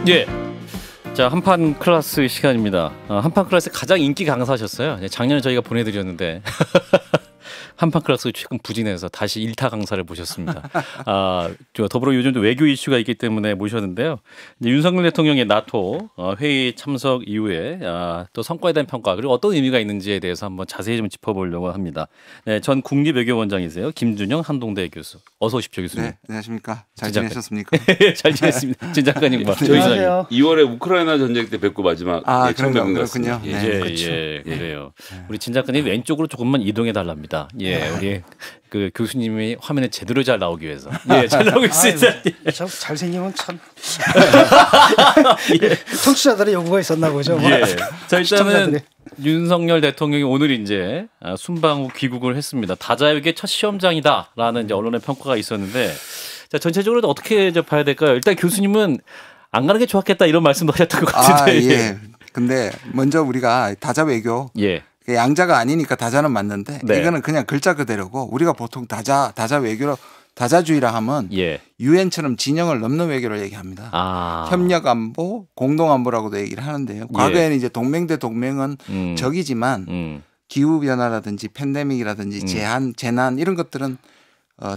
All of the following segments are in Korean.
예. 자, 한판 클래스 시간입니다. 한판 클래스 가장 인기 강사셨어요. 작년에 저희가 보내드렸는데 한판 클래스 최근 부진해서 다시 1타 강사를 모셨습니다. 더불어 요즘도 외교 이슈가 있기 때문에 모셨는데요. 이제 윤석열 대통령의 나토 회의 참석 이후에 또 성과에 대한 평가 그리고 어떤 의미가 있는지에 대해서 한번 자세히 좀 짚어보려고 합니다. 네, 전 국립외교원장이세요. 김준영 한동대 교수. 어서 오십시오, 교수님. 네, 안녕하십니까. 잘 지내셨습니까? 잘 지냈습니다. 진 작가님. 안녕하세요. 2월에 우크라이나 전쟁 때 뵙고 마지막 처음 뵙은 것 같습니다. 그래요. 우리 진 작가님 왼쪽으로 조금만 이동해 달랍니다. 예, 우리 그 교수님이 화면에 제대로 잘 나오기 위해서. 예, 잘 나오고 있습니다. 참 잘생기면 참 청취자들의 요구가 있었나 보죠. 예. 자, 일단은 윤석열 대통령이 오늘 이제 순방 후 귀국을 했습니다. 다자회계 첫 시험장이다라는 이제 언론의 평가가 있었는데, 자, 전체적으로 어떻게 이제 봐야 될까요? 일단 교수님은 안 가는 게 좋았겠다 이런 말씀도 하셨던 것 같은데. 예. 근데 먼저 우리가 다자외교. 예. 양자가 아니니까 다자는 맞는데 이거는 그냥 글자 그대로고 우리가 보통 다자 외교로 다자주의라 하면 유엔처럼 진영을 넘는 외교를 얘기합니다. 협력 안보, 공동 안보라고도 얘기를 하는데요. 과거에는 이제 동맹 대 동맹은 적이지만 기후 변화라든지 팬데믹이라든지 재난 이런 것들은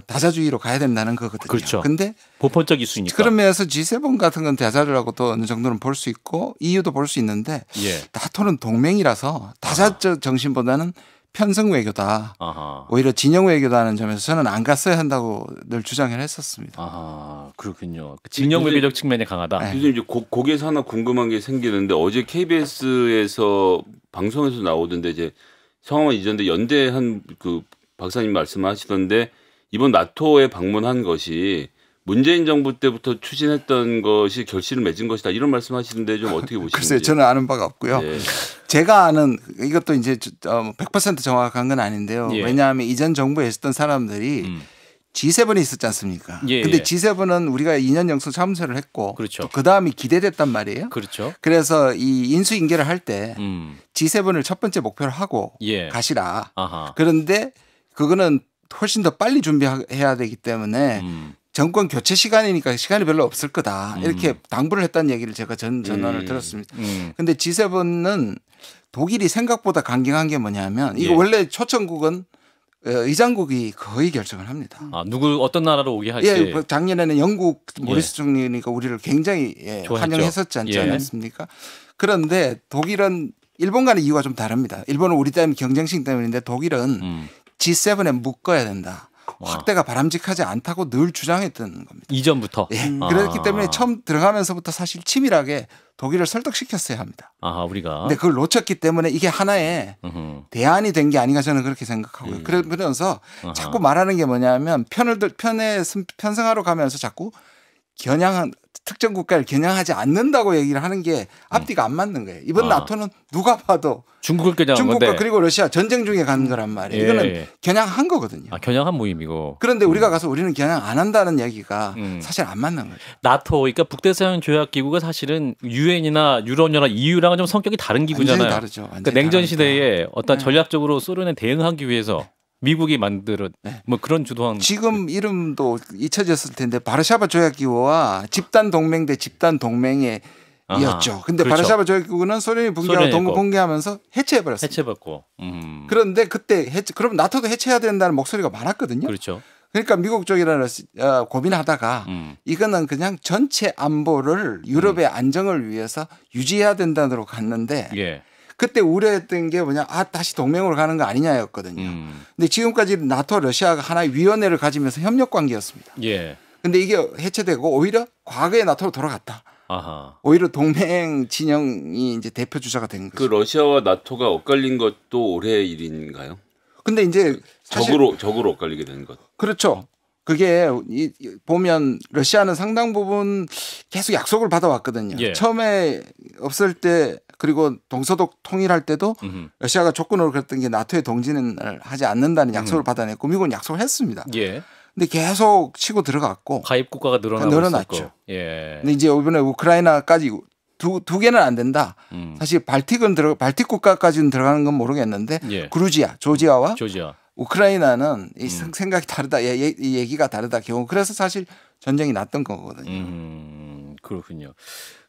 다자주의로 가야 된다는 거거든요. 그렇죠. 근데 보편적 이슈니까. 그런 면에서 G7 같은 건 다자라고도 어느 정도는 볼 수 있고 EU도 볼 수 있는데 나토는 동맹이라서 다자적 정신보다는 편성 외교다. 오히려 진영 외교다는 점에서 저는 안 갔어야 한다고 늘 주장을 했었습니다. 그렇군요. 진영 외교적 측면이 강하다. 교수님 이제 거기에서 하나 궁금한 게 생기는데 어제 KBS에서 방송에서 나오던데 이제 성함은 이전데 연대한 그 박사님 말씀하시던데 이번 나토에 방문한 것이 문재인 정부 때부터 추진했던 것이 결실을 맺은 것이다 이런 말씀하시는데 좀 어떻게 보시는지. 글쎄요, 저는 아는 바가 없고요. 제가 아는 이것도 이제 100% 정확한 건 아닌데요. 왜냐하면 이전 정부에 있었던 사람들이 G7이 있었지 않습니까? 근데 G7은 우리가 2년 영성 참석을 했고 또 그다음이 기대됐단 말이에요. 그렇죠. 그래서 이 인수인계를 할 때 G7을 첫 번째 목표로 하고 가시라. 그런데 그거는 훨씬 더 빨리 준비해야 되기 때문에 정권 교체 시간이니까 시간이 별로 없을 거다. 이렇게 당부를 했다는 얘기를 제가 전언을 들었습니다. 그런데 G7은 독일이 생각보다 강경한 게 뭐냐면 이거 원래 초청국은 의장국이 거의 결정을 합니다. 누구 어떤 나라로 오게 할지. 작년에는 영국 모리스 총리니까 우리를 굉장히 환영했었지 않습니까? 그런데 독일은 일본과는 이유가 좀 다릅니다. 일본은 우리 때문에 경쟁심 때문인데 독일은 G7에 묶어야 된다. 확대가 바람직하지 않다고 늘 주장했던 겁니다. 이전부터. 그렇기 때문에 처음 들어가면서부터 사실 치밀하게 독일을 설득시켰어야 합니다. 우리가. 근데 그걸 놓쳤기 때문에 이게 하나의 대안이 된 게 아닌가 저는 그렇게 생각하고요. 그러면서 자꾸 말하는 게 뭐냐면 편에 편성하러 가면서 자꾸 겨냥한 특정 국가를 겨냥하지 않는다고 얘기를 하는 게 앞뒤가 안 맞는 거예요. 이번 나토는 누가 봐도 중국을 겨냥한 중국과 건데. 그리고 러시아 전쟁 중에 간 거란 말이에요. 이거는 겨냥한 거거든요. 겨냥한 모임이고. 그런데 우리가 가서 우리는 겨냥 안 한다는 얘기가 사실 안 맞는 거죠. 나토, 그러니까 북대서양 조약 기구가 사실은 유엔이나 유럽연합, EU랑은 좀 성격이 다른 기구잖아요. 완전히 다르죠. 그러니까 냉전 시대에 어떤 전략적으로 소련에 대응하기 위해서 미국이 만들은 뭐 그런 주도한. 지금 이름도 잊혀졌을 텐데 바르샤바 조약기구와 집단 동맹 대 집단 동맹의 이었죠. 근데 바르샤바 조약기구는 소련이 붕괴하고 동구 붕괴하면서 해체해버렸어요. 해체받고. 그런데 그때 그럼 나토도 해체해야 된다는 목소리가 많았거든요. 그렇죠. 그러니까 미국 쪽이라는 고민하다가 이거는 그냥 전체 안보를 유럽의 안정을 위해서 유지해야 된다로 갔는데 그때 우려했던 게 뭐냐, 다시 동맹으로 가는 거 아니냐였거든요. 근데 지금까지 나토 러시아가 하나의 위원회를 가지면서 협력 관계였습니다. 근데 이게 해체되고 오히려 과거의 나토로 돌아갔다. 오히려 동맹 진영이 이제 대표 주자가 된 거죠. 그 러시아와 나토가 엇갈린 것도 올해 일인가요? 근데 이제 적으로 엇갈리게 된 것. 그렇죠. 그게 보면 러시아는 상당 부분 계속 약속을 받아왔거든요. 처음에 없을 때 그리고 동서독 통일할 때도 러시아가 조건으로 그랬던 게 나토에 동진을 하지 않는다는 약속을 받아냈고 미국은 약속을 했습니다. 근데 계속 치고 들어갔고 가입 국가가 늘어났죠. 근데 이제 이번에 우크라이나까지 두 개는 안 된다. 사실 발틱 국가까지는 들어가는 건 모르겠는데 그루지아, 조지아와 우크라이나는 이 생각이 다르다. 이 얘기가 다르다. 경우 그래서 사실 전쟁이 났던 거거든요. 그렇군요.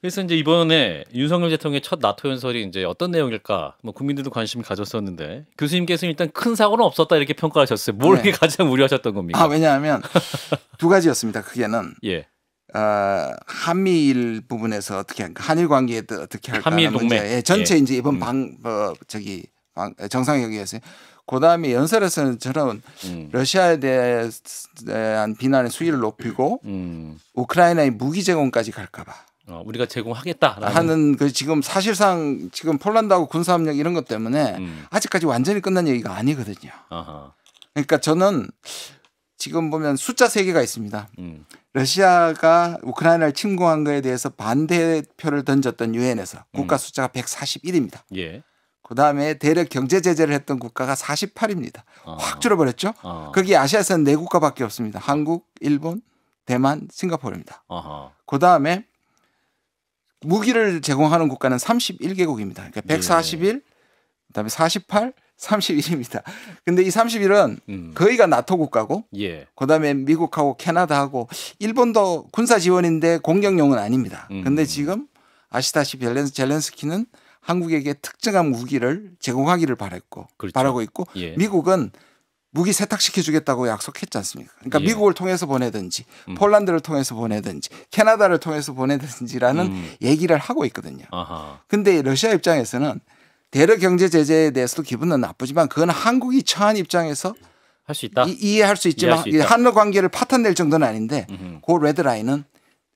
그래서 이제 이번에 윤석열 대통령의 첫 나토 연설이 이제 어떤 내용일까? 뭐 국민들도 관심을 가졌었는데 교수님께서는 일단 큰 사고는 없었다 이렇게 평가하셨어요. 뭘 이렇게 가장 우려하셨던 겁니까? 왜냐하면 두 가지였습니다. 크게는 예. 한미일 부분에서 어떻게 할까? 한일 관계에 어떻게 할까? 한미일 동맹 전체 이제 이번 정상회의에서 그다음에 연설에서는 저는 러시아에 대한 비난의 수위를 높이고 우크라이나의 무기 제공까지 갈까봐 우리가 제공하겠다라는 하는 그 지금 사실상 지금 폴란드하고 군사협력 이런 것 때문에 아직까지 완전히 끝난 얘기가 아니거든요. 그러니까 저는 지금 보면 숫자 3개가 있습니다. 러시아가 우크라이나를 침공한 거에 대해서 반대표를 던졌던 유엔에서 국가 숫자가 141입니다. 예. 그다음에 대략 경제 제재를 했던 국가가 48입니다. 확 줄어버렸죠. 거기 아시아에서는 4국가밖에 없습니다. 한국, 일본, 대만, 싱가포르입니다. 그다음에 무기를 제공하는 국가는 31개국입니다. 그러니까 141, 그다음에 48, 31입니다. 근데 이 31은 거의가 나토 국가고 그다음에 미국하고 캐나다하고 일본도 군사 지원인데 공격용은 아닙니다. 근데 지금 아시다시피 젤렌스키는 한국에게 특정한 무기를 제공하기를 바라고 있고 미국은 무기 세탁시켜 주겠다고 약속했지 않습니까? 그러니까 미국을 통해서 보내든지 폴란드를 통해서 보내든지 캐나다를 통해서 보내든지라는 얘기를 하고 있거든요. 근데 러시아 입장에서는 대러 경제 제재에 대해서도 기분은 나쁘지만 그건 한국이 처한 입장에서 할 수 있다. 이해할 수 있지만 한러 관계를 파탄낼 정도는 아닌데 그 레드라인은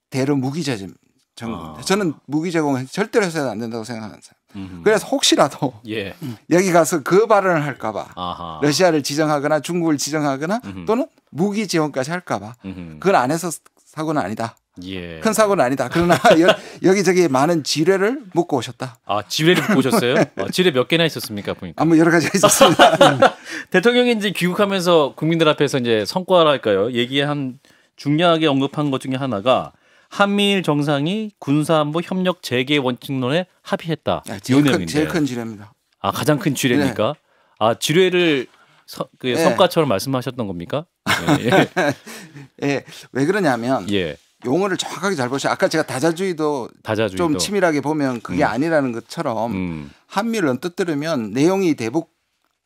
대러 무기 제재 정도입니다. 저는 무기 제공은 절대로 해서는 안 된다고 생각하는 사람. 그래서 혹시라도 여기 가서 그 발언을 할까 봐 러시아를 지정하거나 중국을 지정하거나 또는 무기 지원까지 할까 봐 그건 안 해서 사고는 아니다. 큰 사고는 아니다. 그러나 여기저기 많은 지뢰를 묻고 오셨다. 지뢰를 묻고 오셨어요? 지뢰 몇 개나 있었습니까? 보니까. 뭐 여러 가지가 있었습니다. 대통령이 이제 귀국하면서 국민들 앞에서 이제 성과랄까요? 얘기한 중요하게 언급한 것 중에 하나가 한미일 정상이 군사안보 협력 재개 원칙론에 합의했다. 제일 큰 지뢰입니다. 가장 큰 지뢰입니까? 지뢰를 성과처럼 말씀하셨던 겁니까? 왜 그러냐면 용어를 정확하게 잘 보셔. 아까 제가 다자주의도 좀 치밀하게 보면 그게 아니라는 것처럼 한미를 언뜻 들으면 내용이 대북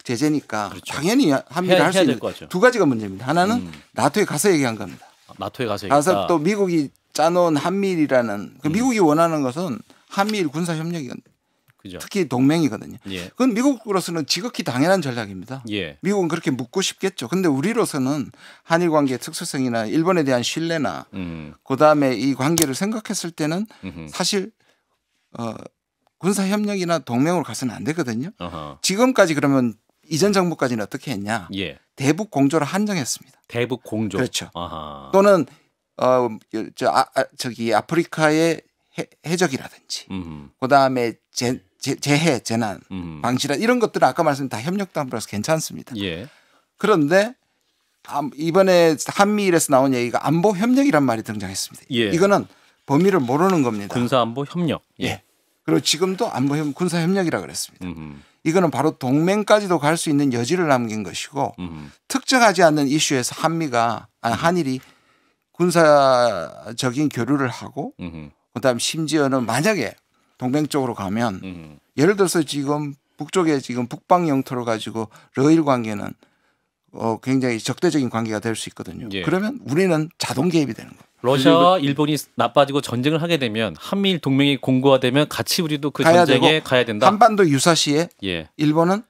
제재니까 당연히 한미를 할 수 있는 두 가지가 문제입니다. 하나는 나토에 가서 얘기한 겁니다. 나토에 가서 얘기했다. 가서 또 미국이 짜놓은 한미일이라는 미국이 원하는 것은 한미일 군사협력이거든요. 특히 동맹이거든요. 그건 미국으로서는 지극히 당연한 전략입니다. 미국은 그렇게 묻고 싶겠죠. 그런데 우리로서는 한일 관계의 특수성이나 일본에 대한 신뢰나 그다음에 이 관계를 생각했을 때는 사실 군사협력이나 동맹으로 가서는 안 되거든요. 지금까지 그러면 이전 정부까지는 어떻게 했냐. 대북 공조를 한정했습니다. 대북 공조. 그렇죠. 또는 아프리카의 해적이라든지 그다음에 재해 재난 방지라 이런 것들은 아까 말씀 다 협력담으로서 괜찮습니다. 그런데 이번에 한미일에서 나온 얘기가 안보 협력이란 말이 등장했습니다. 이거는 범위를 모르는 겁니다. 군사안보 협력. 그리고 지금도 안보 군사 협력이라고 그랬습니다. 이거는 바로 동맹까지도 갈 수 있는 여지를 남긴 것이고 특정하지 않는 이슈에서 한일이 군사적인 교류를 하고 그다음 심지어는 만약에 동맹 쪽으로 가면 예를 들어서 지금 북쪽에 지금 북방 영토를 가지고 러일 관계는 굉장히 적대적인 관계가 될 수 있거든요. 그러면 우리는 자동 개입이 되는 거예요. 러시아와 일본이 나빠지고 전쟁을 하게 되면 한미일 동맹이 공고화되면 같이 우리도 그 전쟁에 가야 된다. 한반도 유사시에 일본은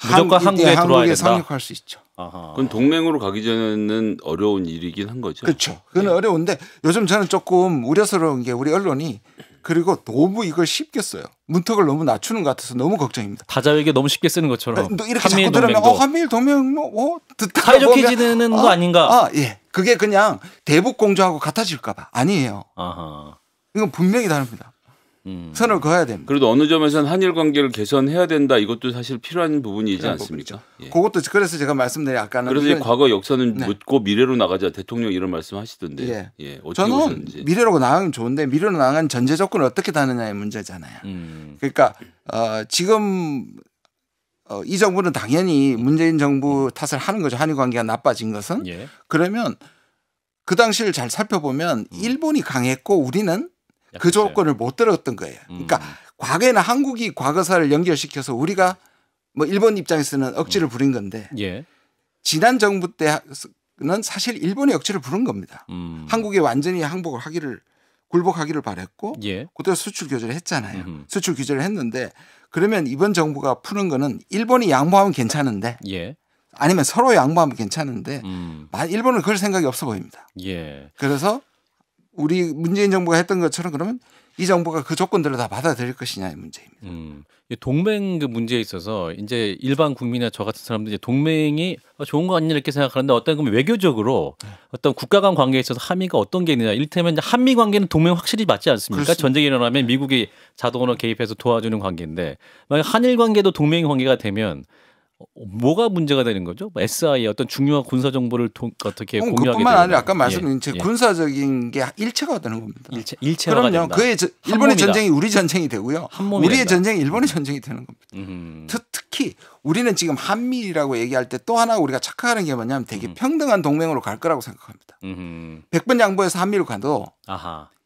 무조건 한국에 들어와야 된다. 상륙할 수 있죠. 그건 동맹으로 가기 전에는 어려운 일이긴 한 거죠. 그렇죠. 그건 어려운데 요즘 저는 조금 우려스러운 게 우리 언론이 그리고 너무 이걸 쉽게 써요. 문턱을 너무 낮추는 것 같아서 너무 걱정입니다. 다자에게 너무 쉽게 쓰는 것처럼. 이렇게 자꾸 들으면 한미일 동맹 사회적해지는 거 아닌가? 그게 그냥 대북 공조하고 같아질까 봐. 아니에요. 이건 분명히 다릅니다. 선을 그어야 됩니다. 그래도 어느 점에서는 한일 관계를 개선해야 된다. 이것도 사실 필요한 부분이지 않습니까? 그것도 그래서 제가 말씀드린 아까는 그래서 과거 역사는 묻고 미래로 나가자. 대통령 이런 말씀하시던데. 어떻게 저는 보셨는지. 미래로 나가면 좋은데 미래로 나가는 전제 조건을 어떻게 다느냐의 문제잖아요. 그러니까 지금 이 정부는 당연히 문재인 정부 탓을 하는 거죠. 한일 관계가 나빠진 것은. 그러면 그 당시를 잘 살펴보면 일본이 강했고 우리는 그 조건을 못 들었던 거예요. 그러니까 과거에는 한국이 과거사를 연결시켜서 우리가 뭐 일본 입장에서는 억지를 부린 건데 예. 지난 정부 때는 사실 일본이 억지를 부른 겁니다. 한국이 완전히 굴복하기를 바랬고 예. 그때 수출 규제를 했잖아요. 수출 규제를 했는데 그러면 이번 정부가 푸는 거는 일본이 양보하면 괜찮은데 예. 아니면 서로 양보하면 괜찮은데 일본은 그럴 생각이 없어 보입니다. 예. 그래서 우리 문재인 정부가 했던 것처럼 그러면 이 정부가 그 조건들을 다 받아들일 것이냐의 문제입니다. 동맹 그 문제에 있어서 이제 일반 국민이나 저 같은 사람들이 동맹이 좋은 거 아니냐 이렇게 생각하는데 어떤 보면 외교적으로 어떤 국가 간 관계에 있어서 한미가 어떤 게 있느냐. 이를테면 이제 한미 관계는 동맹 확실히 맞지 않습니까? 그렇습니다. 전쟁이 일어나면 미국이 자동으로 개입해서 도와주는 관계인데 만약 한일 관계도 동맹 관계가 되면 뭐가 문제가 되는 거죠? SI의 어떤 중요한 군사 정보를 어떻게 공유하게 되는 그뿐만 아니라 아까 말씀드린 예. 군사적인 게 일체가 되는 겁니다. 일체화가 그럼요. 된다. 그의 일본의 전쟁이 우리 전쟁이 되고요. 우리의 된다. 전쟁이 일본의 전쟁이 되는 겁니다. 특히 우리는 지금 한미라고 얘기할 때 또 하나 우리가 착각하는 게 뭐냐면 되게 평등한 동맹으로 갈 거라고 생각합니다. 100번 양보해서 한미로 가도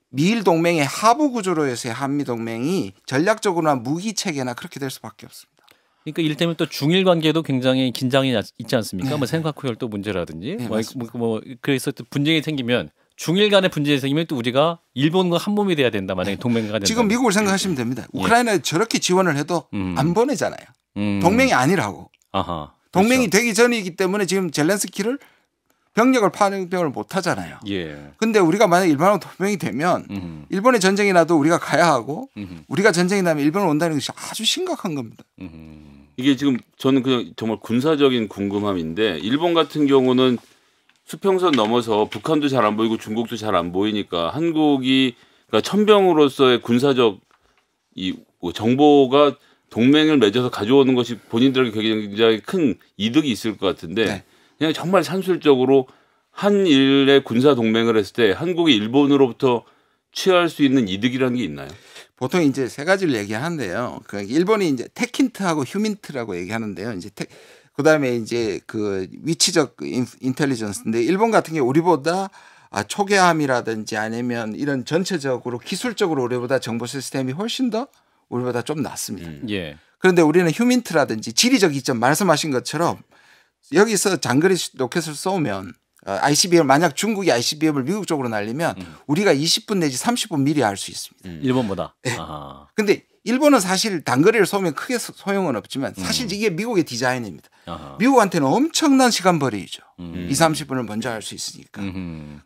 미일 동맹의 하부 구조로 해서의 한미 동맹이 전략적으로나 무기 체계나 그렇게 될 수밖에 없습니다. 그러니까 이를테면 또 중일 관계도 굉장히 긴장이 있지 않습니까? 네. 뭐 생각후 열도 문제라든지 네, 그래서 또 분쟁이 생기면 중일 간의 분쟁이 생기면 또 우리가 일본과 한 몸이 돼야 된다. 만약에 동맹가 된다. 지금 미국을 생각하시면 됩니다. 우크라이나에 저렇게 지원을 해도 안 보내잖아요. 동맹이 아니라고. 동맹이 그렇죠. 되기 전이기 때문에 지금 젤렌스키를 병력을 파병을 못 하잖아요. 예. 근데 우리가 만약 일본하고 동맹이 되면 일본의 전쟁이 나도 우리가 가야 하고 우리가 전쟁이 나면 일본을 온다는 것이 아주 심각한 겁니다. 이게 지금 저는 그냥 정말 군사적인 궁금함인데 일본 같은 경우는 수평선 넘어서 북한도 잘 안 보이고 중국도 잘 안 보이니까 한국이 그러니까 천병으로서의 군사적 이 정보가 동맹을 맺어서 가져오는 것이 본인들에게 굉장히 큰 이득이 있을 것 같은데 네. 그냥 정말 산술적으로 한일의 군사 동맹을 했을 때 한국이 일본으로부터 취할 수 있는 이득이라는 게 있나요? 보통 이제 세 가지를 얘기하는데요. 그 일본이 이제 테킨트하고 휴민트라고 얘기하는데요. 이제 그다음에 이제 그 위치적 인텔리전스인데 일본 같은 경우 우리보다 초계함이라든지 아니면 이런 전체적으로 기술적으로 우리보다 정보 시스템이 훨씬 더 우리보다 좀 낫습니다. 예. 그런데 우리는 휴민트라든지 지리적 이점 말씀하신 것처럼 여기서 장거리 로켓을 쏘면 ICBM 만약 중국이 ICBM을 미국 쪽으로 날리면 우리가 20분 내지 30분 미리 알 수 있습니다. 일본보다. 네. 근데 일본은 사실 단거리를 쏘면 크게 소용은 없지만 사실 이게 미국의 디자인입니다. 미국한테는 엄청난 시간 벌이죠. 20-30분을 먼저 알 수 있으니까.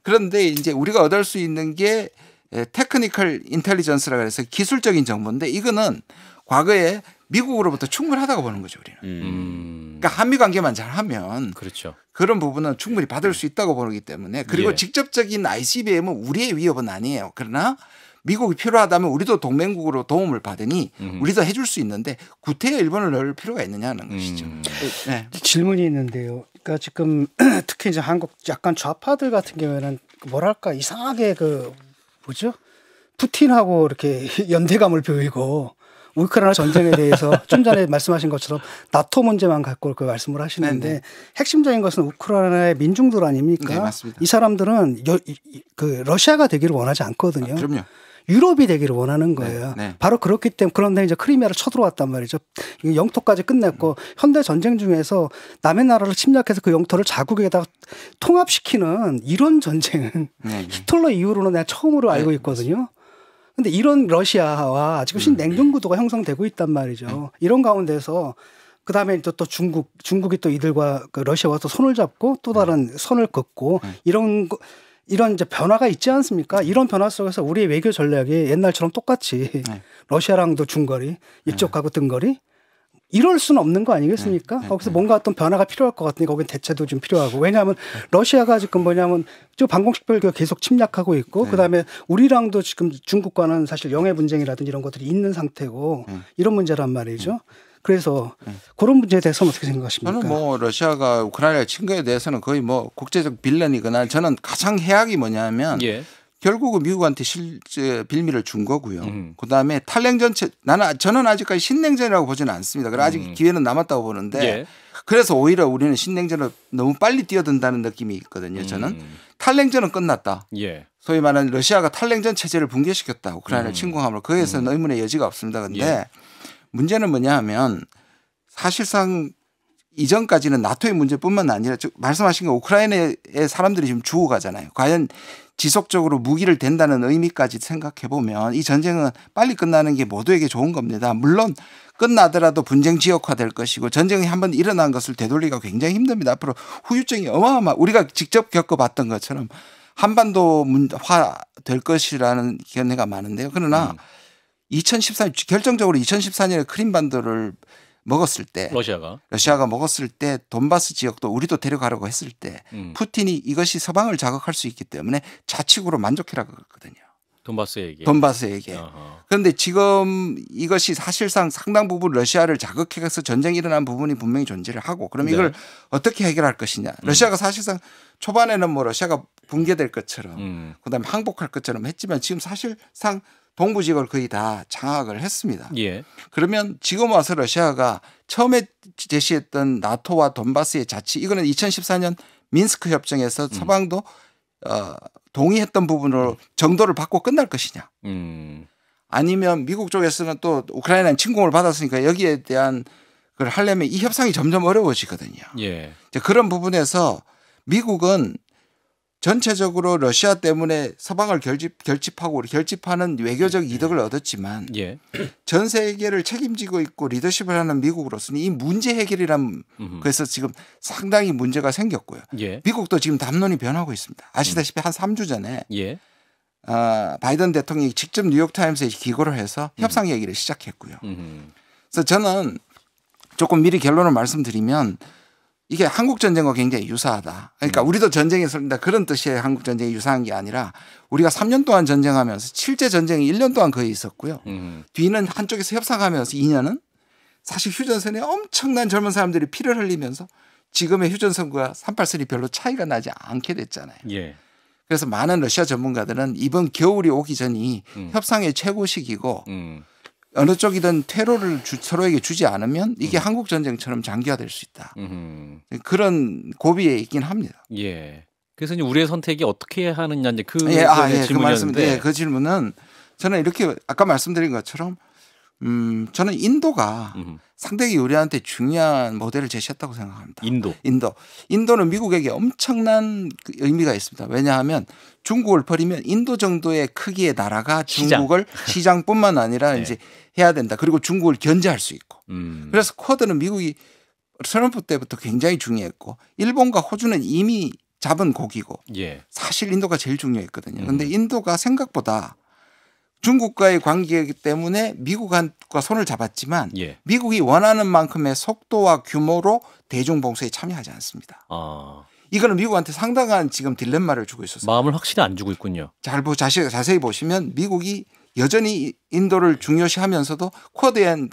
그런데 이제 우리가 얻을 수 있는 게 테크니컬 인텔리전스라고 해서 기술적인 정보인데 이거는 과거에 미국으로부터 충분하다고 보는 거죠, 우리는. 그러니까 한미 관계만 잘하면 그렇죠. 그런 부분은 충분히 받을 수 있다고 보기 때문에 그리고 예. 직접적인 ICBM은 우리의 위협은 아니에요. 그러나 미국이 필요하다면 우리도 동맹국으로 도움을 받으니 우리도 해줄 수 있는데 구태여 일본을 넣을 필요가 있느냐는 것이죠. 네. 질문이 있는데요. 그러니까 지금 특히 이제 한국 약간 좌파들 같은 경우에는 뭐랄까 이상하게 그 뭐죠? 푸틴하고 이렇게 연대감을 보이고 우크라이나 전쟁에 대해서 좀 전에 말씀하신 것처럼 나토 문제만 갖고 그 말씀을 하시는데 네네. 핵심적인 것은 우크라이나의 민중들 아닙니까? 네, 맞습니다. 이 사람들은 그 러시아가 되기를 원하지 않거든요. 그럼요. 유럽이 되기를 원하는 거예요. 네. 바로 그렇기 때문에 그런데 이제 크리미아를 쳐들어왔단 말이죠. 영토까지 끝냈고 현대 전쟁 중에서 남의 나라를 침략해서 그 영토를 자국에다가 통합시키는 이런 전쟁은 히틀러 이후로는 내가 처음으로 알고 있거든요. 근데 이런 러시아와 지금 신냉전 구도가 형성되고 있단 말이죠. 이런 가운데서 그다음에 또 중국이 또 이들과 그 러시아와 또 손을 잡고 또 다른 선을 긋고 이런 이제 변화가 있지 않습니까? 이런 변화 속에서 우리의 외교 전략이 옛날처럼 똑같이 러시아랑도 중거리, 이쪽하고 등거리 이럴 수는 없는 거 아니겠습니까? 거기서 뭔가 어떤 변화가 필요할 것 같으니 거기는 대체도 좀 필요하고 왜냐하면 러시아가 지금 뭐냐면 지금 방공식별교 계속 침략하고 있고 그다음에 우리랑도 지금 중국과는 사실 영해 분쟁이라든지 이런 것들이 있는 상태고 이런 문제란 말이죠. 그래서 그런 문제에 대해서는 어떻게 생각하십니까? 저는 뭐 러시아가 우크라이나 친 거에 대해서는 거의 뭐 국제적 빌런이거나 저는 가장 해악이 뭐냐면 결국은 미국한테 실제 빌미를 준 거고요. 그다음에 탈냉전 저는 아직까지 신냉전이라고 보지는 않습니다. 그래 아직 기회는 남았다고 보는데 그래서 오히려 우리는 신냉전을 너무 빨리 뛰어든다는 느낌이 있거든요. 저는 탈냉전은 끝났다. 소위 말하는 러시아가 탈냉전 체제를 붕괴시켰다. 우크라이나를 침공함으로 그에서는 의문의 여지가 없습니다. 그런데 문제는 뭐냐 하면 사실상 이전까지는 나토의 문제뿐만 아니라 말씀하신 거 우크라이나의 사람들이 지금 죽어가잖아요. 과연 지속적으로 무기를 댄다는 의미까지 생각해 보면 이 전쟁은 빨리 끝나는 게 모두에게 좋은 겁니다. 물론 끝나더라도 분쟁 지역화될 것이고 전쟁이 한번 일어난 것을 되돌리기가 굉장히 힘듭니다. 앞으로 후유증이 우리가 직접 겪어봤던 것처럼 한반도화 될 것이라는 견해가 많은데요. 그러나 2014년 결정적으로 2014년에 크림반도를 먹었을 때 러시아가 먹었을 때 돈바스 지역도 우리도 데려가려고 했을 때 푸틴이 이것이 서방을 자극할 수 있기 때문에 좌측으로 만족해라고 그랬거든요. 돈바스에게. 그런데 지금 이것이 사실상 상당 부분 러시아를 자극해서 전쟁이 일어난 부분이 분명히 존재를 하고 그럼 이걸 어떻게 해결할 것이냐. 러시아가 사실상 초반에는 뭐 러시아가 붕괴될 것처럼 그다음에 항복할 것처럼 했지만 지금 사실상 동부 지역을 거의 다 장악을 했습니다. 그러면 지금 와서 러시아가 처음에 제시했던 나토와 돈바스의 자치 이거는 2014년 민스크 협정에서 서방도 동의했던 부분으로 정도를 받고 끝날 것이냐. 아니면 미국 쪽에서는 또 우크라이나는 침공을 받았으니까 여기에 대한 걸 하려면 이 협상이 점점 어려워지거든요. 그런 부분에서 미국은 전체적으로 러시아 때문에 서방을 결집하는 외교적 이득을 얻었지만 전 세계를 책임지고 있고 리더십을 하는 미국으로서는 이 문제 해결이란 그래서 지금 상당히 문제가 생겼고요. 미국도 지금 담론이 변하고 있습니다. 아시다시피 한 3주 전에 바이든 대통령이 직접 뉴욕타임스에 기고를 해서 협상 얘기를 시작했고요. 그래서 저는 조금 미리 결론을 말씀드리면 이게 한국 전쟁과 굉장히 유사하다. 그러니까 우리도 전쟁에 설린다 그런 뜻의 한국 전쟁이 유사한 게 아니라 우리가 3년 동안 전쟁하면서 실제 전쟁이 1년 동안 거의 있었고요. 뒤는 한쪽에서 협상하면서 2년은 사실 휴전선에 엄청난 젊은 사람들이 피를 흘리면서 지금의 휴전선과 3·8선이 별로 차이가 나지 않게 됐잖아요. 그래서 많은 러시아 전문가들은 이번 겨울이 오기 전이 협상의 최고 시기고 어느 쪽이든 퇴로를 서로에게 주지 않으면 이게 한국 전쟁처럼 장기화될 수 있다. 그런 고비에 있긴 합니다. 그래서 이제 우리의 선택이 어떻게 하느냐 이제 그 질문이었는데 그 질문은 저는 이렇게 아까 말씀드린 것처럼 저는 인도가 상대적으로 우리한테 중요한 모델을 제시했다고 생각합니다. 인도는 미국에게 엄청난 의미가 있습니다. 왜냐하면 중국을 버리면 인도 정도의 크기의 나라가 중국을 시장뿐만 아니라 이제 해야 된다. 그리고 중국을 견제할 수 있고. 그래서 쿼드는 미국이 트럼프 때부터 굉장히 중요했고 일본과 호주는 이미 잡은 고기고 사실 인도가 제일 중요했거든요. 그런데 인도가 생각보다 중국과의 관계이기 때문에 미국과 손을 잡았지만 미국이 원하는 만큼의 속도와 규모로 대중봉쇄에 참여하지 않습니다. 이거는 미국한테 상당한 지금 딜레마를 주고 있었어요. 마음을 확실히 안 주고 있군요. 자세히 보시면 미국이 여전히 인도를 중요시하면서도 쿼드에 대한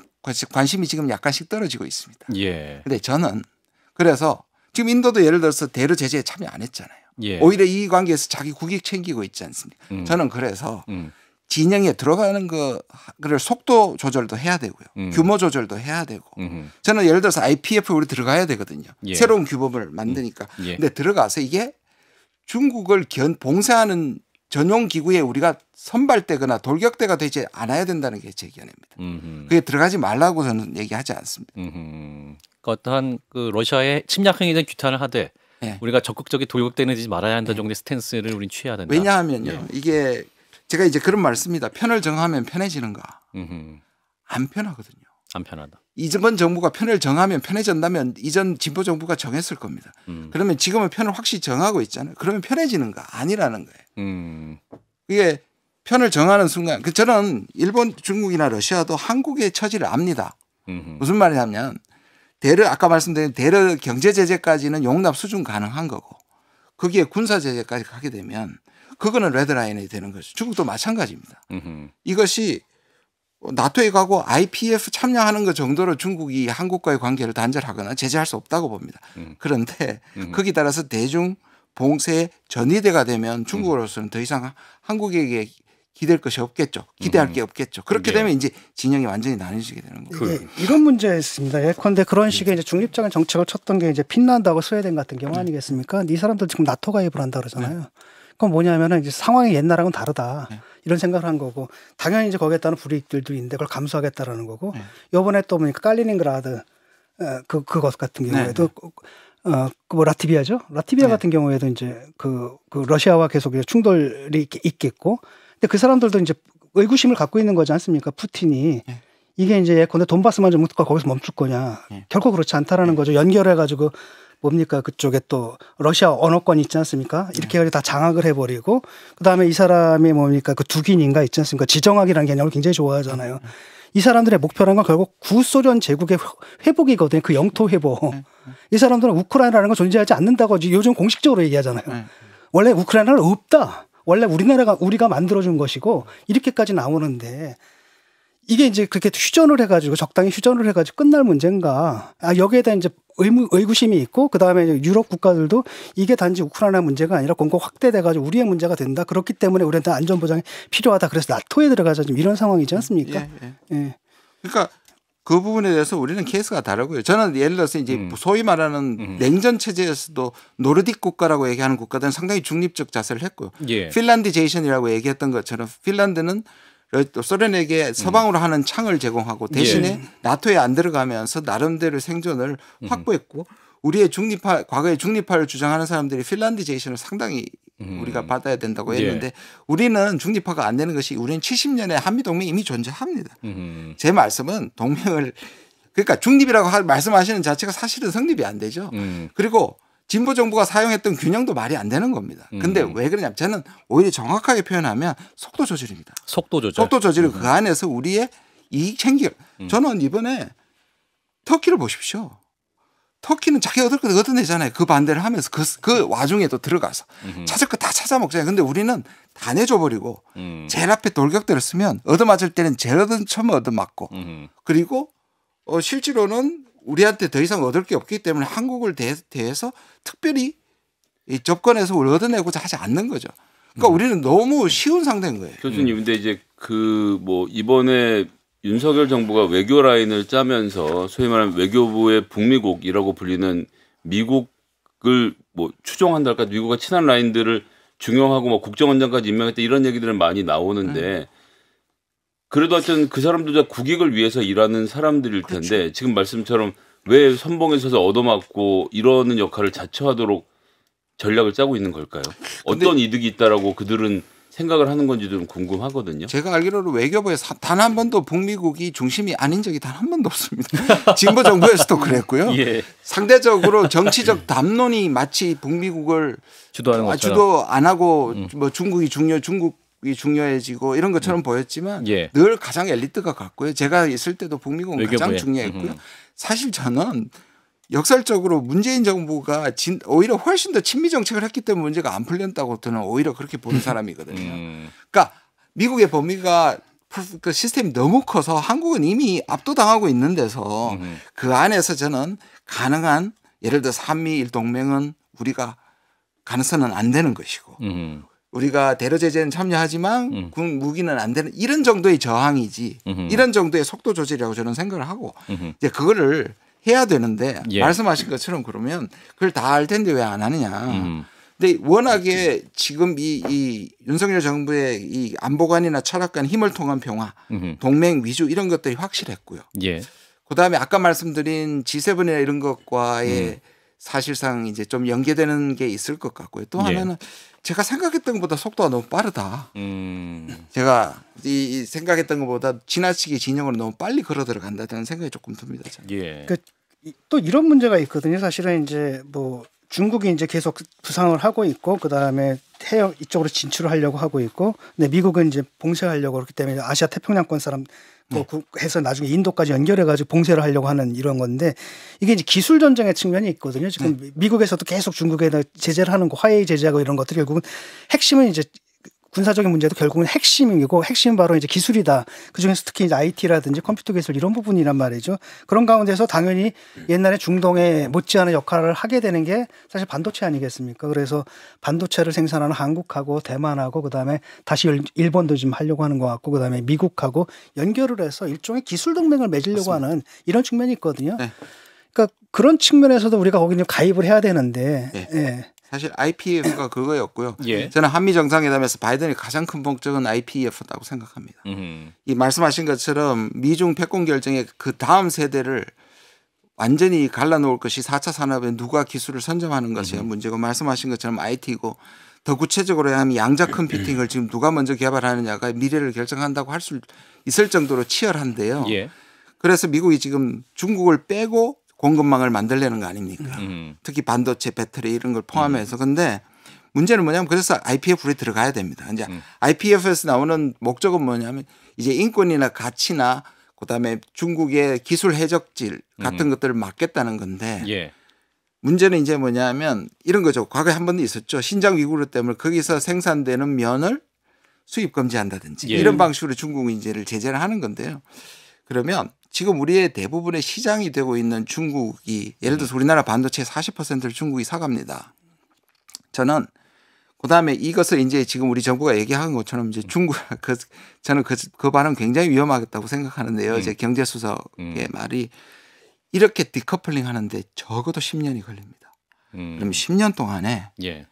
관심이 지금 약간씩 떨어지고 있습니다. 그런데 저는 그래서 지금 인도도 예를 들어서 대러 제재에 참여 안 했잖아요. 오히려 이 관계에서 자기 국익 챙기고 있지 않습니까? 저는 그래서 진영에 들어가는 거를 속도 조절도 해야 되고요. 규모 조절도 해야 되고. 저는 예를 들어서 IPF 우리 들어가야 되거든요. 새로운 규범을 만드니까. 근데 들어가서 이게 중국을 봉쇄하는 전용 기구에 우리가 선발되거나 돌격대가 되지 않아야 된다는 게 제 견해입니다. 그게 들어가지 말라고 저는 얘기하지 않습니다. 어떠한 그 러시아의 침략 행위에 대한 규탄을 하되 우리가 적극적인 돌격대는 말아야 한다 정도의 스탠스를 우리는 취해야 된다. 왜냐하면요. 이게 제가 이제 그런 말씀입니다. 편을 정하면 편해지는가? 안 편하거든요. 안 편하다. 이번 정부가 편을 정하면 편해졌다면 이전 진보 정부가 정했을 겁니다. 그러면 지금은 편을 확실히 정하고 있잖아요. 그러면 편해지는가? 아니라는 거예요. 이게 편을 정하는 순간 저는 일본, 중국이나 러시아도 한국의 처지를 압니다. 무슨 말이냐면 아까 말씀드린 대러 경제 제재까지는 용납 수준 가능한 거고 거기에 군사 제재까지 가게 되면 그거는 레드라인이 되는 거죠. 중국도 마찬가지입니다. 이것이 나토에 가고 IPF 참여하는 것 정도로 중국이 한국과의 관계를 단절하거나 제재할 수 없다고 봅니다. 그런데 거기에 따라서 대중 봉쇄에 전이대가 되면 중국으로서는 더 이상 한국에게 기댈 것이 없겠죠. 기대할 게 없겠죠. 그렇게 되면 이제 진영이 완전히 나뉘어지게 되는 거예요. 이런 문제가 있습니다. 예컨대 그런 식의 이제 중립적인 정책을 쳤던 게 이제 핀란드하고 스웨덴 같은 경우 아니겠습니까? 이 사람들 지금 나토 가입을 한다 그러잖아요. 그건 뭐냐면은 이제 상황이 옛날하고는 다르다. 이런 생각을 한 거고 당연히 이제 거기에 따른 불이익들도 있는데 그걸 감수하겠다라는 거고 이번에 또 보니까 칼리닝그라드 그것 같은 경우에도 뭐 라트비아죠. 라트비아 같은 경우에도 이제 그 러시아와 계속 충돌이 있겠고 근데 그 사람들도 이제 의구심을 갖고 있는 거지 않습니까? 푸틴이 이게 이제 예컨대 돈바스만 좀 묻고 거기서 멈출 거냐? 결코 그렇지 않다라는 거죠. 연결해 가지고 뭡니까 그쪽에 또 러시아 언어권 있지 않습니까? 이렇게 해가지고 다 장악을 해버리고 그다음에 이 사람이 뭡니까 그 두긴인가 있지 않습니까? 지정학이라는 개념을 굉장히 좋아하잖아요. 이 사람들의 목표라는 건 결국 구소련 제국의 회복이거든요. 그 영토 회복. 이 사람들은 우크라이나라는 건 존재하지 않는다고 요즘 공식적으로 얘기하잖아요. 원래 우크라이나는 없다. 원래 우리가 만들어준 것이고 이렇게까지 나오는데 이게 이제 그렇게 휴전을 해가지고 적당히 휴전을 해가지고 끝날 문제인가? 여기에 대한 이제 의구심이 있고 그 다음에 유럽 국가들도 이게 단지 우크라이나 문제가 아니라 공고 확대돼가지고 우리의 문제가 된다. 그렇기 때문에 우리한테 안전 보장이 필요하다. 그래서 나토에 들어가자 좀 이런 상황이지 않습니까? 예. 그러니까 그 부분에 대해서 우리는 케이스가 다르고요. 저는 예를 들어서 이제 소위 말하는 냉전 체제에서도 노르딕 국가라고 얘기하는 국가들은 상당히 중립적 자세를 했고요. 핀란디제이션이라고 얘기했던 것처럼 핀란드는 소련에게 서방으로 하는 창을 제공하고 대신에 나토에 안 들어가면서 나름대로 생존을 확보했고 우리의 과거의 중립화를 주장하는 사람들이 핀란디제이션을 상당히 우리가 받아야 된다고 했는데 우리는 중립화가 안 되는 것이 우리는 70년에 한미동맹이 이미 존재합니다. 제 말씀은 동맹을 그러니까 중립이라고 말씀하시는 자체가 사실은 성립이 안 되죠. 그리고 진보 정부가 사용했던 균형도 말이 안 되는 겁니다. 근데 왜 그러냐면 저는 오히려 정확하게 표현하면 속도 조절입니다. 속도 조절. 속도 조절이 그 안에서 우리의 이익 챙길. 저는 이번에 터키를 보십시오. 터키는 자기 얻을 것 얻어내잖아요. 그 반대를 하면서 그 와중에도 들어가서 찾을 거 다 찾아 먹잖아요. 근데 우리는 다 내줘버리고 제일 앞에 돌격대를 쓰면 얻어맞을 때는 제일 처음 얻어맞고 그리고 실제로는 우리한테 더 이상 얻을 게 없기 때문에 한국을 대해서 특별히 접근해서 얻어내고자 하지 않는 거죠. 그러니까 우리는 너무 쉬운 상대인 거예요. 교수님, 근데 이제 이번에 윤석열 정부가 외교 라인을 짜면서 소위 말하는 외교부의 북미국이라고 불리는 미국을 추종한달까 미국과 친한 라인들을 중용하고 국정원장까지 임명했다 이런 얘기들은 많이 나오는데 그래도 하여튼 그 사람들 다 국익을 위해서 일하는 사람들일 텐데 그렇죠. 지금 말씀처럼 왜 선봉에 서서 얻어맞고 이러는 역할을 자처하도록 전략을 짜고 있는 걸까요? 어떤 이득이 있다라고 그들은 생각을 하는 건지 좀 궁금하거든요. 제가 알기로는 외교부에 단 한 번도 북미국이 중심이 아닌 적이 단 한 번도 없습니다. 진보 정부에서도 그랬고요. 상대적으로 정치적 담론이 마치 북미국을 주도하는 것처럼 주도 안 하고 중국이 중요해지고 이런 것처럼 보였지만 늘 가장 엘리트가 같고요. 제가 있을 때도 북미국은 외교부에. 가장 중요했고요. 사실 저는 역설적으로 문재인 정부가 오히려 훨씬 더 친미 정책을 했기 때문에 문제가 안 풀렸다고 저는 오히려 그렇게 보는 사람이거든요. 그러니까 미국의 범위가 그 시스템이 너무 커서 한국은 이미 압도당하고 있는 데서 그 안에서 저는 가능한 예를 들어 한미일 동맹은 우리가 가능성은 안 되는 것이고 우리가 대러 제재는 참여하지만 무기는 안 되는 이런 정도의 저항이지 이런 정도의 속도 조절이라고 저는 생각을 하고 이제 그거를 해야 되는데 말씀하신 것처럼 그러면 그걸 다 알 텐데 왜 안 하느냐. 근데 워낙에 지금 이 윤석열 정부의 이 안보관이나 철학관 힘을 통한 평화, 동맹 위주 이런 것들이 확실했고요. 그다음에 아까 말씀드린 G7이나 이런 것과의 사실상 이제 좀 연계되는 게 있을 것 같고요. 또 하나는 제가 생각했던 것보다 속도가 너무 빠르다. 제가 이 생각했던 것보다 지나치게 진영으로 너무 빨리 걸어 들어간다는 생각이 조금 듭니다. 또 이런 문제가 있거든요. 사실은 이제 중국이 이제 계속 부상을 하고 있고 그다음에 해역 이쪽으로 진출을 하려고 하고 있고 근데 미국은 이제 봉쇄하려고 그렇기 때문에 아시아 태평양권 사람 해서 나중에 인도까지 연결해 가지고 봉쇄를 하려고 하는 이런 건데 이게 이제 기술 전쟁의 측면이 있거든요. 지금 미국에서도 계속 중국에 제재를 하는 거 화웨이 제재하고 이런 것들이 결국은 핵심은 이제 군사적인 문제도 결국은 핵심이고 핵심은 바로 이제 기술이다. 그중에서 특히 이제 IT라든지 컴퓨터 기술 이런 부분이란 말이죠. 그런 가운데서 당연히 옛날에 중동에 못지않은 역할을 하게 되는 게 사실 반도체 아니겠습니까? 그래서 반도체를 생산하는 한국하고 대만하고 그다음에 다시 일본도 좀 하려고 하는 것 같고 그다음에 미국하고 연결을 해서 일종의 기술 동맹을 맺으려고 하는 이런 측면이 있거든요. 그러니까 그런 측면에서도 우리가 거기 좀 가입을 해야 되는데 사실 IPEF가 그거였고요. 예. 저는 한미 정상회담에서 바이든이 가장 큰 목적은 IPEF라고 생각합니다. 이 말씀하신 것처럼 미중 패권 결정의 그 다음 세대를 완전히 갈라놓을 것이 4차 산업에 누가 기술을 선점하는 것이 문제고 말씀하신 것처럼 IT고 더 구체적으로 하면 양자 컴퓨팅을 지금 누가 먼저 개발하느냐가 미래를 결정한다고 할 수 있을 정도로 치열한데요. 예. 그래서 미국이 지금 중국을 빼고 공급망을 만들려는 거 아닙니까? 특히 반도체, 배터리 이런 걸 포함해서. 근데 문제는 뭐냐면 그래서 IPEF에 들어가야 됩니다. 이제 IPEF에서 나오는 목적은 뭐냐면 이제 인권이나 가치나 그다음에 중국의 기술 해적질 같은 것들을 막겠다는 건데 예. 문제는 이제 뭐냐면 이런 거죠. 과거에 한 번도 있었죠. 신장 위구르 때문에 거기서 생산되는 면을 수입 금지한다든지 예. 이런 방식으로 중국 인제를 제재를 하는 건데요. 그러면 지금 우리의 대부분의 시장이 되고 있는 중국이 예를 들어서 우리나라 반도체의 40%를 중국이 사갑니다. 저는 그다음에 이것을 이제 지금 우리 정부가 얘기한 것처럼 이제 중국 저는 그 발언 굉장히 위험하겠다고 생각하는데요. 이제 경제수석의 말이 이렇게 디커플링 하는데 적어도 10년이 걸립니다. 그럼 10년 동안에 예.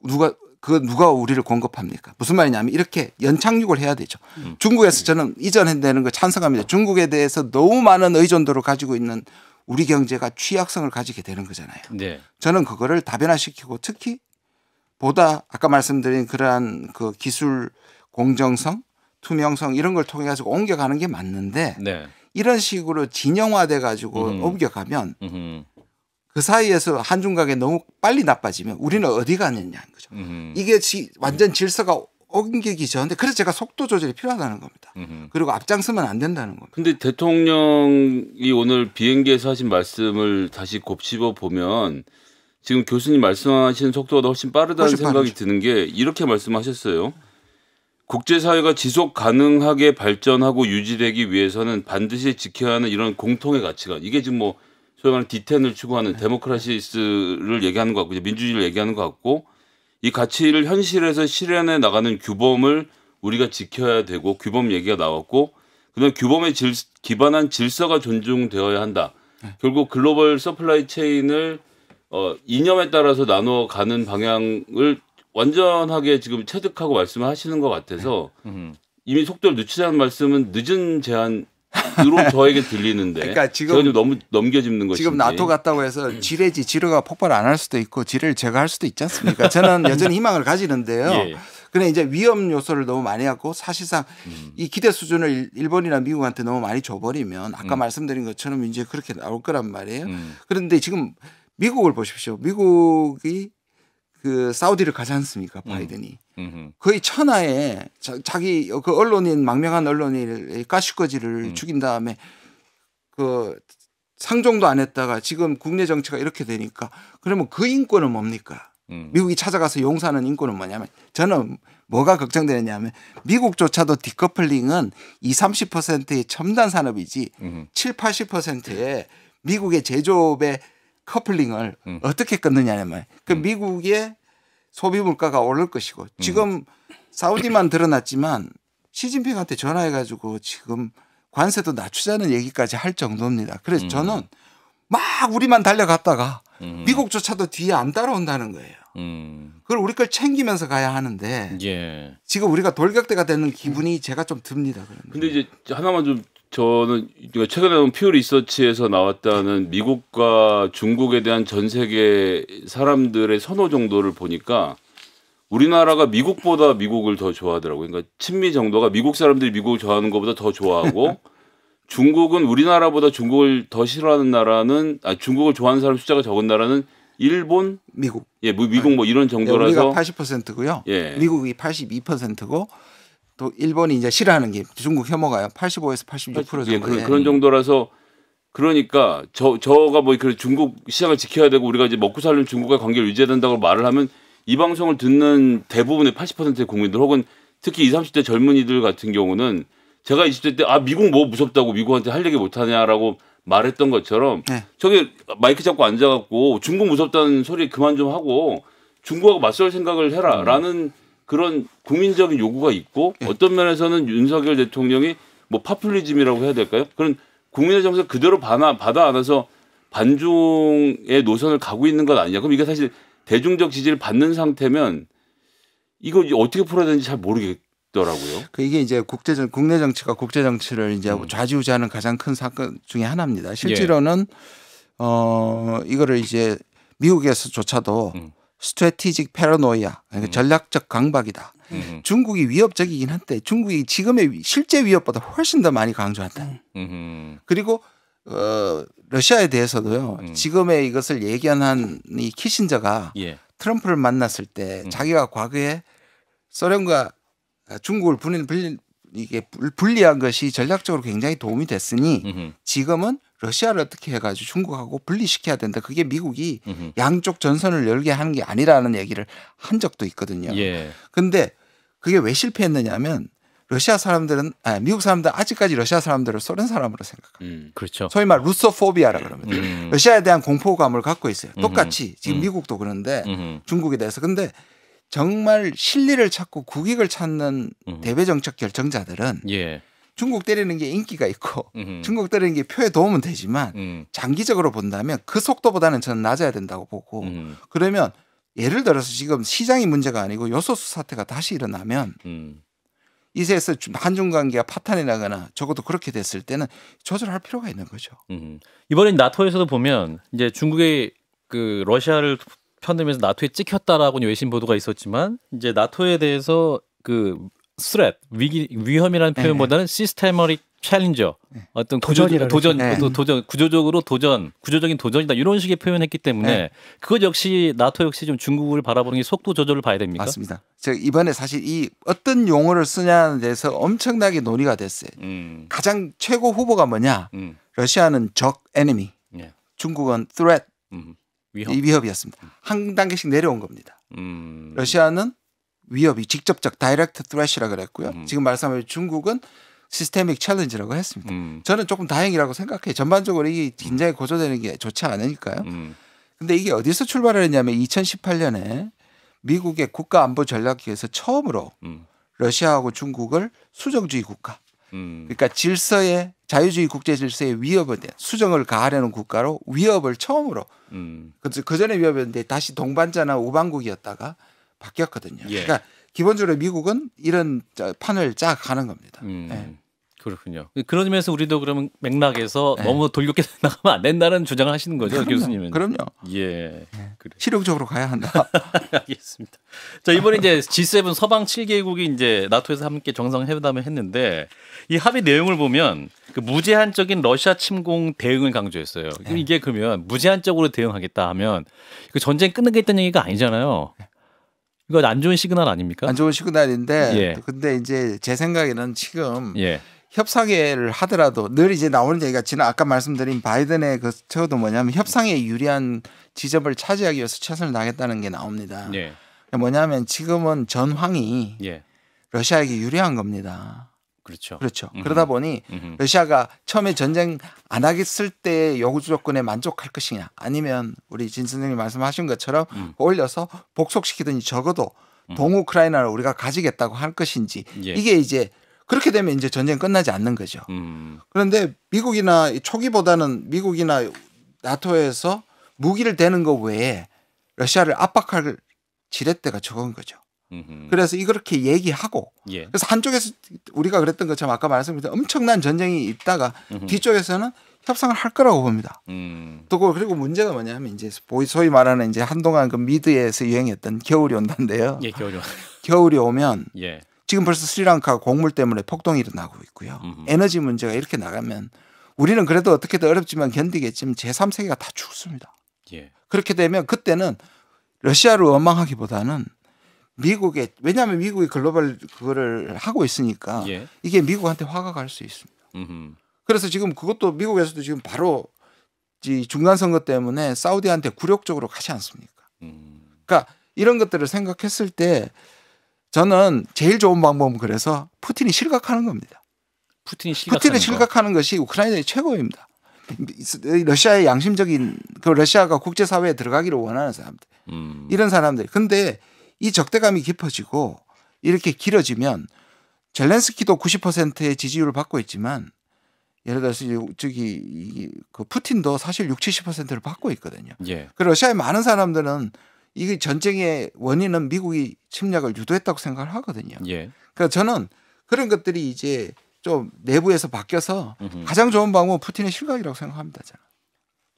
누가 우리를 공급합니까? 무슨 말이냐면 이렇게 연착륙을 해야 되죠. 중국에서 저는 이전해내는 거 찬성합니다. 중국에 대해서 너무 많은 의존도를 가지고 있는 우리 경제가 취약성을 가지게 되는 거잖아요. 네. 저는 그거를 다변화시키고 특히 보다 아까 말씀드린 그러한 그 기술 공정성, 투명성 이런 걸 통해 가지고 옮겨가는 게 맞는데 네. 이런 식으로 진영화돼 가지고 옮겨가면 그 사이에서 한중 관계 너무 빨리 나빠지면 우리는 어디 가느냐는 거죠. 이게 완전 질서가 옮기기 전에 그래서 제가 속도 조절이 필요하다는 겁니다. 그리고 앞장서면 안 된다는 겁니다. 근데 대통령이 오늘 비행기에서 하신 말씀을 다시 곱씹어 보면 지금 교수님 말씀하시는 속도가 훨씬 빠르다는 훨씬 생각이 빠르죠. 드는 게 이렇게 말씀하셨어요. 국제사회가 지속 가능하게 발전하고 유지되기 위해서는 반드시 지켜야 하는 이런 공통의 가치관. 이게 지금 뭐 소위 말하는 D10을 추구하는 데모크라시스를 얘기하는 것 같고 민주주의를 얘기하는 것 같고 이 가치를 현실에서 실현해 나가는 규범을 우리가 지켜야 되고 규범 얘기가 나왔고 그다음 규범에 기반한 질서가 존중되어야 한다. 결국 글로벌 서플라이 체인을 이념에 따라서 나눠 가는 방향을 완전하게 지금 체득하고 말씀을 하시는 것 같아서 이미 속도를 늦추자는 말씀은 늦은 제안으로 저에게 들리는데 그러니까 지금 제가 좀 너무 넘겨짚는 것인지. 지금 나토 갔다고 해서 지뢰가 폭발 안 할 수도 있고 지뢰를 제거할 수도 있지 않습니까? 저는 여전히 희망을 가지는데요. 예. 그런데 이제 위험 요소를 너무 많이 갖고 사실상 이 기대 수준을 일본이나 미국한테 너무 많이 줘버리면 아까 말씀드린 것처럼 이제 그렇게 나올 거란 말이에요. 그런데 지금 미국을 보십시오. 미국이 그 사우디를 가지 않습니까? 바이든이. 거의 천하에 자기 그 언론인 망명한 언론인 가시거지를 죽인 다음에 그 상종도 안 했다가 지금 국내 정치가 이렇게 되니까 그러면 그 인권은 뭡니까? 미국이 찾아가서 용서하는 인권은 뭐냐면 저는 뭐가 걱정되느냐면 미국조차도 디커플링은 20-30%의 첨단 산업이지 7-80%의 미국의 제조업의 커플링을 어떻게 끊느냐는 말. 그 미국의 소비 물가가 오를 것이고 지금 사우디만 드러났지만 시진핑한테 전화해 가지고 지금 관세도 낮추자는 얘기까지 할 정도입니다. 그래서 저는 막 우리만 달려갔다가 미국조차도 뒤에 안 따라온다는 거예요. 그걸 우리 걸 챙기면서 가야 하는데 예. 지금 우리가 돌격대가 되는 기분이 제가 좀 듭니다. 근데 이제 하나만 좀 저는 최근에 나온 퓨어 리서치에서 나왔다는 미국과 중국에 대한 전 세계 사람들의 선호 정도를 보니까 우리나라가 미국보다 미국을 더 좋아하더라고요. 그러니까 친미 정도가 미국 사람들이 미국을 좋아하는 것보다 더 좋아하고 중국은 우리나라보다 중국을 더 싫어하는 나라는 중국을 좋아하는 사람 숫자가 적은 나라는 일본, 미국. 예, 미국 뭐 이런 정도라서 우리가 80%고요. 예. 미국이 82%고 또 일본이 이제 싫어하는 게 중국 혐오가요. 85에서 86% 정도. 예, 그런 정도라서 그러니까 저가 뭐 그 중국 시장을 지켜야 되고 우리가 이제 먹고 살려면 중국과 관계를 유지해야 된다고 말을 하면 이 방송을 듣는 대부분의 80%의 국민들 혹은 특히 20, 30대 젊은이들 같은 경우는 제가 20대 때 미국 뭐 무섭다고 미국한테 할 얘기 못 하냐라고 말했던 것처럼 네. 저기 마이크 잡고 앉아갖고 중국 무섭다는 소리 그만 좀 하고 중국하고 맞설 생각을 해라라는 그런 국민적인 요구가 있고 어떤 면에서는 윤석열 대통령이 뭐 파퓰리즘이라고 해야 될까요? 그런 국민의 정서 그대로 받아 안아서 반중의 노선을 가고 있는 건 아니냐. 그럼 이게 사실 대중적 지지를 받는 상태면 이거 어떻게 풀어야 되는지 잘 모르겠더라고요. 이게 이제 국내 정치가 국제 정치를 이제 좌지우지하는 가장 큰 사건 중에 하나입니다. 실제로는 이거를 이제 미국에서조차도 스트래티직 패러노이아, 그러니까 전략적 강박이다. 중국이 위협적이긴 한데 중국이 지금의 실제 위협보다 훨씬 더 많이 강조한다. 그리고 러시아에 대해서도요. 지금의 이것을 예견한 이 키신저가 트럼프를 만났을 때 자기가 과거에 소련과 중국을 분리한 것이 전략적으로 굉장히 도움이 됐으니 지금은 러시아를 어떻게 해가지고 중국하고 분리시켜야 된다. 그게 미국이 양쪽 전선을 열게 하는 게 아니라는 얘기를 한 적도 있거든요. 그런데 그게 왜 실패했느냐면 미국 사람들 아직까지 러시아 사람들을 소련 사람으로 생각합니다. 그렇죠. 소위 말 루소포비아라 그럽니다. 러시아에 대한 공포감을 갖고 있어요. 똑같이 지금 미국도 그런데 중국에 대해서. 근데 정말 실리를 찾고 국익을 찾는 대외정책 결정자들은 중국 때리는 게 인기가 있고 중국 때리는 게 표에 도움은 되지만 장기적으로 본다면 그 속도보다는 저는 낮아야 된다고 보고 그러면 예를 들어서 지금 시장이 문제가 아니고 요소수 사태가 다시 일어나면 이제서 한중 관계가 파탄이 나거나 적어도 그렇게 됐을 때는 조절할 필요가 있는 거죠. 이번에 나토에서도 보면 이제 중국의 그 러시아를 편들면서 나토에 찍혔다라고 외신 보도가 있었지만 이제 나토에 대해서 그 threat 위험이라는 표현보다는 시스테머릭 챌린저 어떤 구조적인 도전이다 이런 식의 표현했기 때문에 그것 역시 나토 역시 좀 중국을 바라보는 게 속도 조절을 봐야 됩니까? 맞습니다. 제가 이번에 사실 이 어떤 용어를 쓰냐에 대해서 엄청나게 논의가 됐어요. 가장 최고 후보가 뭐냐? 러시아는 적 enemy, 중국은 threat 위협이었습니다. 한 단계씩 내려온 겁니다. 러시아는 위협이 직접적 다이렉트 threat이라 그랬고요. 지금 말씀하신 중국은 시스테믹 챌린지라고 했습니다. 저는 조금 다행이라고 생각해요. 전반적으로 이게 긴장이 고조되는 게 좋지 않으니까요. 근데 이게 어디서 출발을 했냐면 2018년에 미국의 국가안보전략회에서 처음으로 러시아하고 중국을 수정주의 국가, 그러니까 질서의 자유주의 국제 질서의 위협에 대한 수정을 가하려는 국가로 위협을 처음으로 그 전에 위협이었는데 다시 동반자나 우방국이었다가 바뀌었거든요. 그러니까 기본적으로 미국은 이런 판을 짜 가는 겁니다. 그렇군요. 그런 의미에서 우리도 그러면 맥락에서 너무 돌격해 나가면 안 된다는 주장을 하시는 거죠, 그럼요. 교수님은? 그럼요. 그래. 실용적으로 가야 한다. 알겠습니다. 자, 이번에 이제 G7 서방 7개국이 이제 나토에서 함께 정상회담을 했는데 이 합의 내용을 보면 그 무제한적인 러시아 침공 대응을 강조했어요. 이게 그러면 무제한적으로 대응하겠다 하면 그 전쟁 끝내겠다는 얘기가 아니잖아요. 이거 안 좋은 시그널 아닙니까? 안 좋은 시그널인데 근데 이제 제 생각에는 지금 협상회를 하더라도 늘 이제 나오는 얘기가 지난 아까 말씀드린 바이든의 그 저도 뭐냐면 협상에 유리한 지점을 차지하기 위해서 최선을 다하겠다는 게 나옵니다. 뭐냐면 지금은 전황이 러시아에게 유리한 겁니다. 그렇죠. 그러다 보니 러시아가 처음에 전쟁 안 하겠을 때 요구 조건에 만족할 것이냐 아니면 우리 진 선생님이 말씀하신 것처럼 올려서 복속시키더니 적어도 동우크라이나를 우리가 가지겠다고 할 것인지 이게 이제 그렇게 되면 이제 전쟁 끝나지 않는 거죠. 그런데 미국이나 초기보다는 미국이나 나토에서 무기를 대는 것 외에 러시아를 압박할 지렛대가 적은 거죠. 그래서 이렇게 얘기하고 그래서 한쪽에서 우리가 그랬던 것처럼 아까 말씀드린 엄청난 전쟁이 있다가 뒤쪽에서는 협상을 할 거라고 봅니다. 또 그리고 문제가 뭐냐면 이제 소위 말하는 이제 한동안 그 미드에서 유행했던 겨울이 온다인데요. 겨울이 오면 지금 벌써 스리랑카 곡물 때문에 폭동이 일어나고 있고요. 에너지 문제가 이렇게 나가면 우리는 그래도 어떻게든 어렵지만 견디겠지만 제3세계가 다 죽습니다. 그렇게 되면 그때는 러시아를 원망하기보다는 미국에 왜냐하면 미국이 글로벌 그거를 하고 있으니까 이게 미국한테 화가 갈 수 있습니다. 그래서 지금 그것도 미국에서도 지금 바로 중간 선거 때문에 사우디한테 굴욕적으로 가지 않습니까? 그러니까 이런 것들을 생각했을 때 저는 제일 좋은 방법은 그래서 푸틴이 실각하는 겁니다. 푸틴이 실각하는 것이 우크라이나의 최고입니다. 러시아의 양심적인 그 러시아가 국제사회에 들어가기를 원하는 사람들 이런 사람들. 근데 이 적대감이 깊어지고 이렇게 길어지면 젤렌스키도 90%의 지지율을 받고 있지만 예를 들어서 저기 그 푸틴도 사실 60, 70%를 받고 있거든요. 그 러시아의 많은 사람들은 이게 전쟁의 원인은 미국이 침략을 유도했다고 생각을 하거든요. 예. 그러니까 저는 그런 것들이 이제 좀 내부에서 바뀌어서 가장 좋은 방법은 푸틴의 실각이라고 생각합니다. 저는.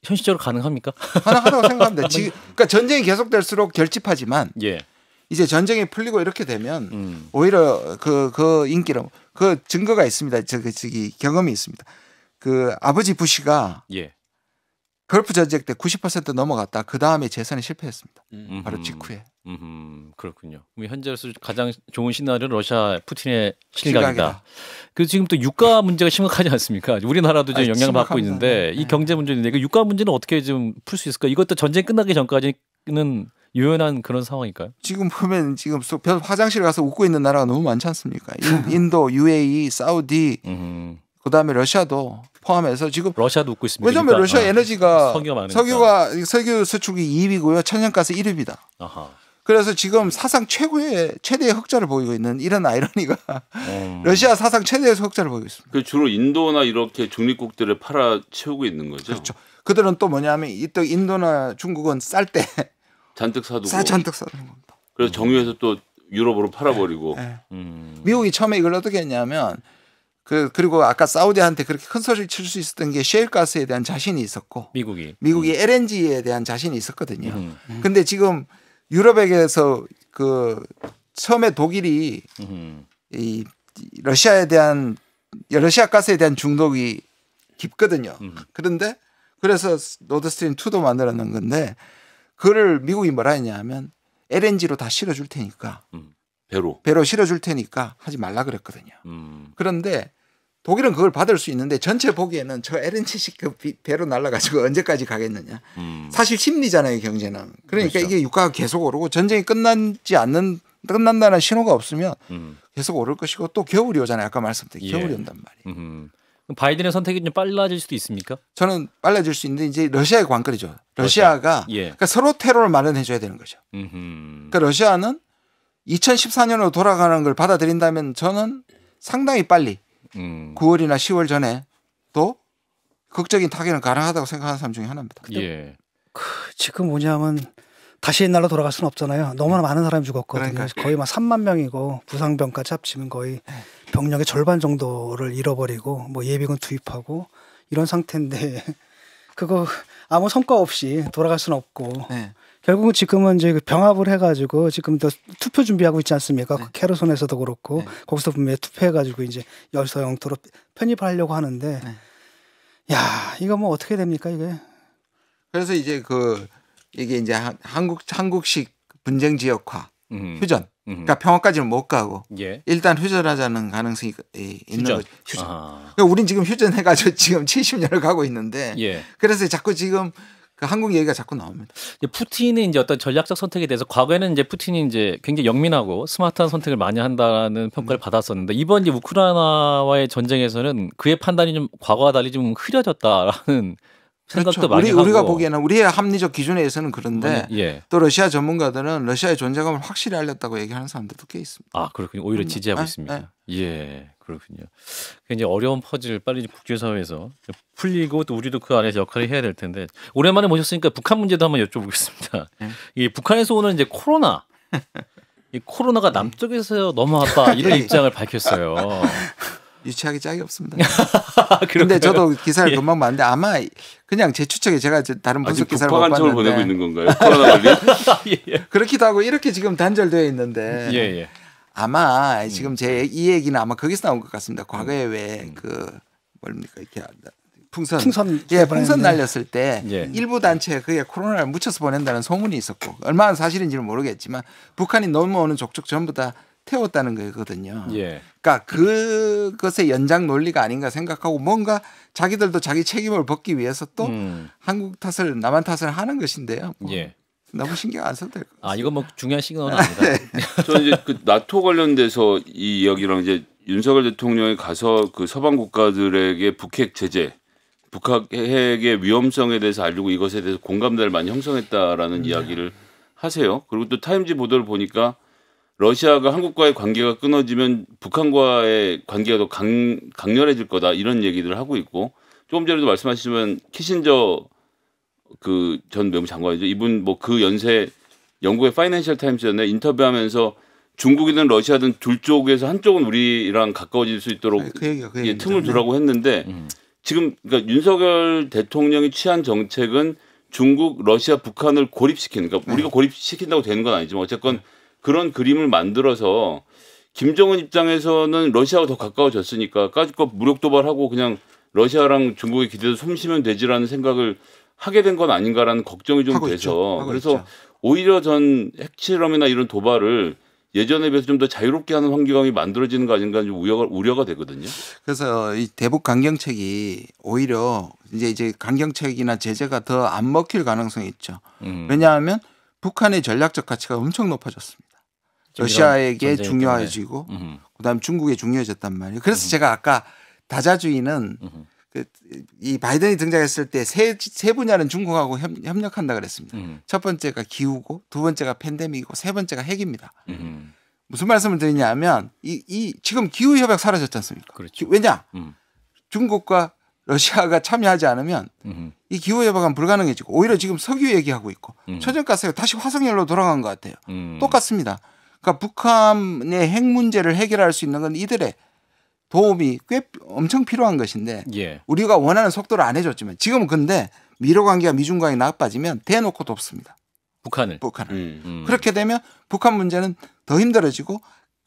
현실적으로 가능합니까? 가능하다고 생각합니다. 지금 그러니까 전쟁이 계속될수록 결집하지만 예. 이제 전쟁이 풀리고 이렇게 되면 오히려 그 인기를 그 증거가 있습니다. 저기 경험이 있습니다. 그 아버지 부시가 예. 걸프 전쟁 때 90% 넘어갔다. 그 다음에 재선에 실패했습니다. 바로 직후에. 그렇군요. 현재로서 가장 좋은 시나리오는 러시아 푸틴의 실각이다. 그 지금 또 유가 문제가 심각하지 않습니까? 우리나라도 지금 영향을 받고 있는데 이 경제 문제인데 그 유가 문제는 어떻게 좀 풀 수 있을까? 이것도 전쟁 끝나기 전까지는 유연한 그런 상황일까요? 지금 보면 지금 화장실 가서 웃고 있는 나라가 너무 많지 않습니까? 인도, UAE, 사우디, 그다음에 러시아도 포함해서 지금 러시아도 웃고 있습니다. 왜냐하면 러시아 에너지가 석유 수출이 2위고요, 천연가스 1위입니다. 아하. 그래서 지금 사상 최대의 흑자를 보이고 있는 이런 아이러니가 러시아 사상 최대의 흑자를 보이고 있습니다. 그 주로 인도나 이렇게 중립국들을 팔아 채우고 있는 거죠. 그렇죠. 그들은 또 뭐냐면 또 인도나 중국은 쌀 때 잔뜩 사두고 잔뜩 사두는 겁니다. 그래서 정유해서 또 유럽으로 팔아버리고. 네. 미국이 처음에 이걸 어떻게 했냐면 그리고 아까 사우디한테 그렇게 큰 소리를 칠 수 있었던 게 셰일 가스에 대한 자신이 있었고 미국이 LNG에 대한 자신이 있었거든요. 근데 지금 유럽에게서 그 처음에 독일이 이 러시아 가스에 대한 중독이 깊거든요. 그런데 그래서 노드스트림 2도 만들어낸 건데 그거를 미국이 뭐라 했냐면 LNG로 다 실어줄 테니까 배로 실어줄 테니까 하지 말라 그랬거든요. 그런데 독일은 그걸 받을 수 있는데 전체 보기에는 저 LNG식 그 배로 날아가지고 언제까지 가겠느냐. 사실 심리잖아요, 경제는. 그러니까 그렇죠. 이게 유가가 계속 오르고 전쟁이 끝난다는 신호가 없으면 계속 오를 것이고 또 겨울이 오잖아요. 아까 말씀드린 겨울이 온단 말이에요. 바이든의 선택이 좀 빨라질 수도 있습니까? 저는 빨라질 수 있는데 이제 러시아의 관건이죠. 러시아가 그러니까 서로 테러를 마련해 줘야 되는 거죠. 그러니까 러시아는 2014년으로 돌아가는 걸 받아들인다면 저는 상당히 빨리 9월이나 10월 전에 또 극적인 타결은 가능하다고 생각하는 사람 중에 하나입니다. 예. 지금 뭐냐면 다시 옛날로 돌아갈 수는 없잖아요. 너무나 많은 사람이 죽었거든요. 그러니까. 거의 막 3만 명이고 부상병까지 합치면 거의 병력의 절반 정도를 잃어버리고 뭐 예비군 투입하고 이런 상태인데 그거 아무 성과 없이 돌아갈 수는 없고 결국은 지금은 이제 병합을 해가지고 지금 또 투표 준비하고 있지 않습니까? 케르손에서도 그렇고 거기서 분명히 투표해가지고 이제 열서 영토로 편입하려고 하는데 야 이거 뭐 어떻게 됩니까 이게? 그래서 이제 이게 이제 한국식 분쟁 지역화 휴전. 그러니까 평화까지는 못 가고 일단 휴전하자는 가능성이 있는 거죠. 휴전. 그러니까 우린 지금 휴전해가지고 지금 70년을 가고 있는데 그래서 자꾸 지금 그 한국 얘기가 자꾸 나옵니다. 푸틴의 이제 어떤 전략적 선택에 대해서 과거에는 이제 푸틴이 이제 굉장히 영민하고 스마트한 선택을 많이 한다는 평가를 받았었는데 이번 이제 우크라이나와의 전쟁에서는 그의 판단이 좀 과거와 달리 좀 흐려졌다라는 생각도 그렇죠. 많이 하고 우리가 보기에는 우리의 합리적 기준에 의해서는 그런데 또 러시아 전문가들은 러시아의 존재감을 확실히 알렸다고 얘기하는 사람들도 꽤 있습니다. 아 그렇군요. 오히려 지지하고 있습니다. 예, 그렇군요. 굉장히 어려운 퍼즐을 빨리 국제사회에서 풀리고 또 우리도 그 안에서 역할을 해야 될 텐데 오랜만에 모셨으니까 북한 문제도 한번 여쭤보겠습니다. 이 북한에서 오는 이제 코로나, 이 코로나가 남쪽에서 넘어왔다 이런 입장을 밝혔어요. 유치하기 짝이 없습니다. 그런데 저도 기사를 금방 봤는데 아마 그냥 제 추측에 제가 다른 분석 기사를 못 봤는데 보내고 있는 건가요? 코로나 관리? 그렇기도 하고 이렇게 지금 단절되어 있는데 아마 지금 제 이 얘기는 아마 거기서 나온 것 같습니다. 과거에 왜 뭡니까 이렇게 풍선 날렸을 때 일부 단체에 그게 코로나를 묻혀서 보낸다는 소문이 있었고 얼마나 사실인지는 모르겠지만 북한이 넘어오는 족족 전부 다 태웠다는 거거든요. 그러니까 그것의 연장 논리가 아닌가 생각하고 뭔가 자기들도 자기 책임을 벗기 위해서 또 한국 탓을 남한 탓을 하는 것인데요. 너무 신경 안 써도 될 것 같아요. 아 이건 뭐 중요한 시그널은 아니다. 저는 이제 그 나토 관련돼서 이 이야기랑 이제 윤석열 대통령이 가서 그 서방 국가들에게 북핵 제재, 북핵의 위험성에 대해서 알리고 이것에 대해서 공감대를 많이 형성했다라는 이야기를 하세요. 그리고 또 타임지 보도를 보니까 러시아가 한국과의 관계가 끊어지면 북한과의 관계가 더 강렬해질 거다 이런 얘기들을 하고 있고 조금 전에도 말씀하시지만 키신저 그 전 외무장관이죠. 이분 뭐 그 연세 영국의 파이낸셜 타임스였네 인터뷰하면서 중국이든 러시아든 둘 쪽에서 한쪽은 우리랑 가까워질 수 있도록 틈을 두라고 했는데 지금 그러니까 윤석열 대통령이 취한 정책은 중국, 러시아, 북한을 고립시키는 그러니까 우리가 고립시킨다고 되는 건 아니지만 어쨌건 그런 그림을 만들어서 김정은 입장에서는 러시아가 더 가까워졌으니까 까짓거 무력 도발하고 그냥 러시아랑 중국에 기대서 숨 쉬면 되지라는 생각을 하게 된 건 아닌가라는 걱정이 좀 돼서 그래서 오히려 전 핵실험이나 이런 도발을 예전에 비해서 좀 더 자유롭게 하는 환경이 만들어지는 거 아닌가 좀 우려가 되거든요. 그래서 이 대북 강경책이 오히려 이제 강경책이나 제재가 더 안 먹힐 가능성이 있죠. 왜냐하면 북한의 전략적 가치가 엄청 높아졌습니다. 러시아에게 중요해지고 그다음에 중국에 중요해졌단 말이에요. 그래서 제가 아까 다자주의는 이 바이든이 등장했을 때 세 분야는 중국하고 협력한다 그랬습니다. 첫 번째가 기후고 두 번째가 팬데믹이고 세 번째가 핵입니다. 무슨 말씀을 드리냐면 이 지금 기후 협약 사라졌지 않습니까? 그렇죠. 왜냐? 중국과 러시아가 참여하지 않으면 이 기후 협약은 불가능해지고 오히려 지금 석유 얘기하고 있고 천연가스가 다시 화석연료로 돌아간 것 같아요. 똑같습니다. 그러니까 북한의 핵 문제를 해결할 수 있는 건 이들의 도움이 꽤 엄청 필요한 것인데 우리가 원하는 속도를 안 해줬지만 지금은 근데 미러 관계가 미중 관계가 나빠지면 대놓고 돕습니다. 북한을. 그렇게 되면 북한 문제는 더 힘들어지고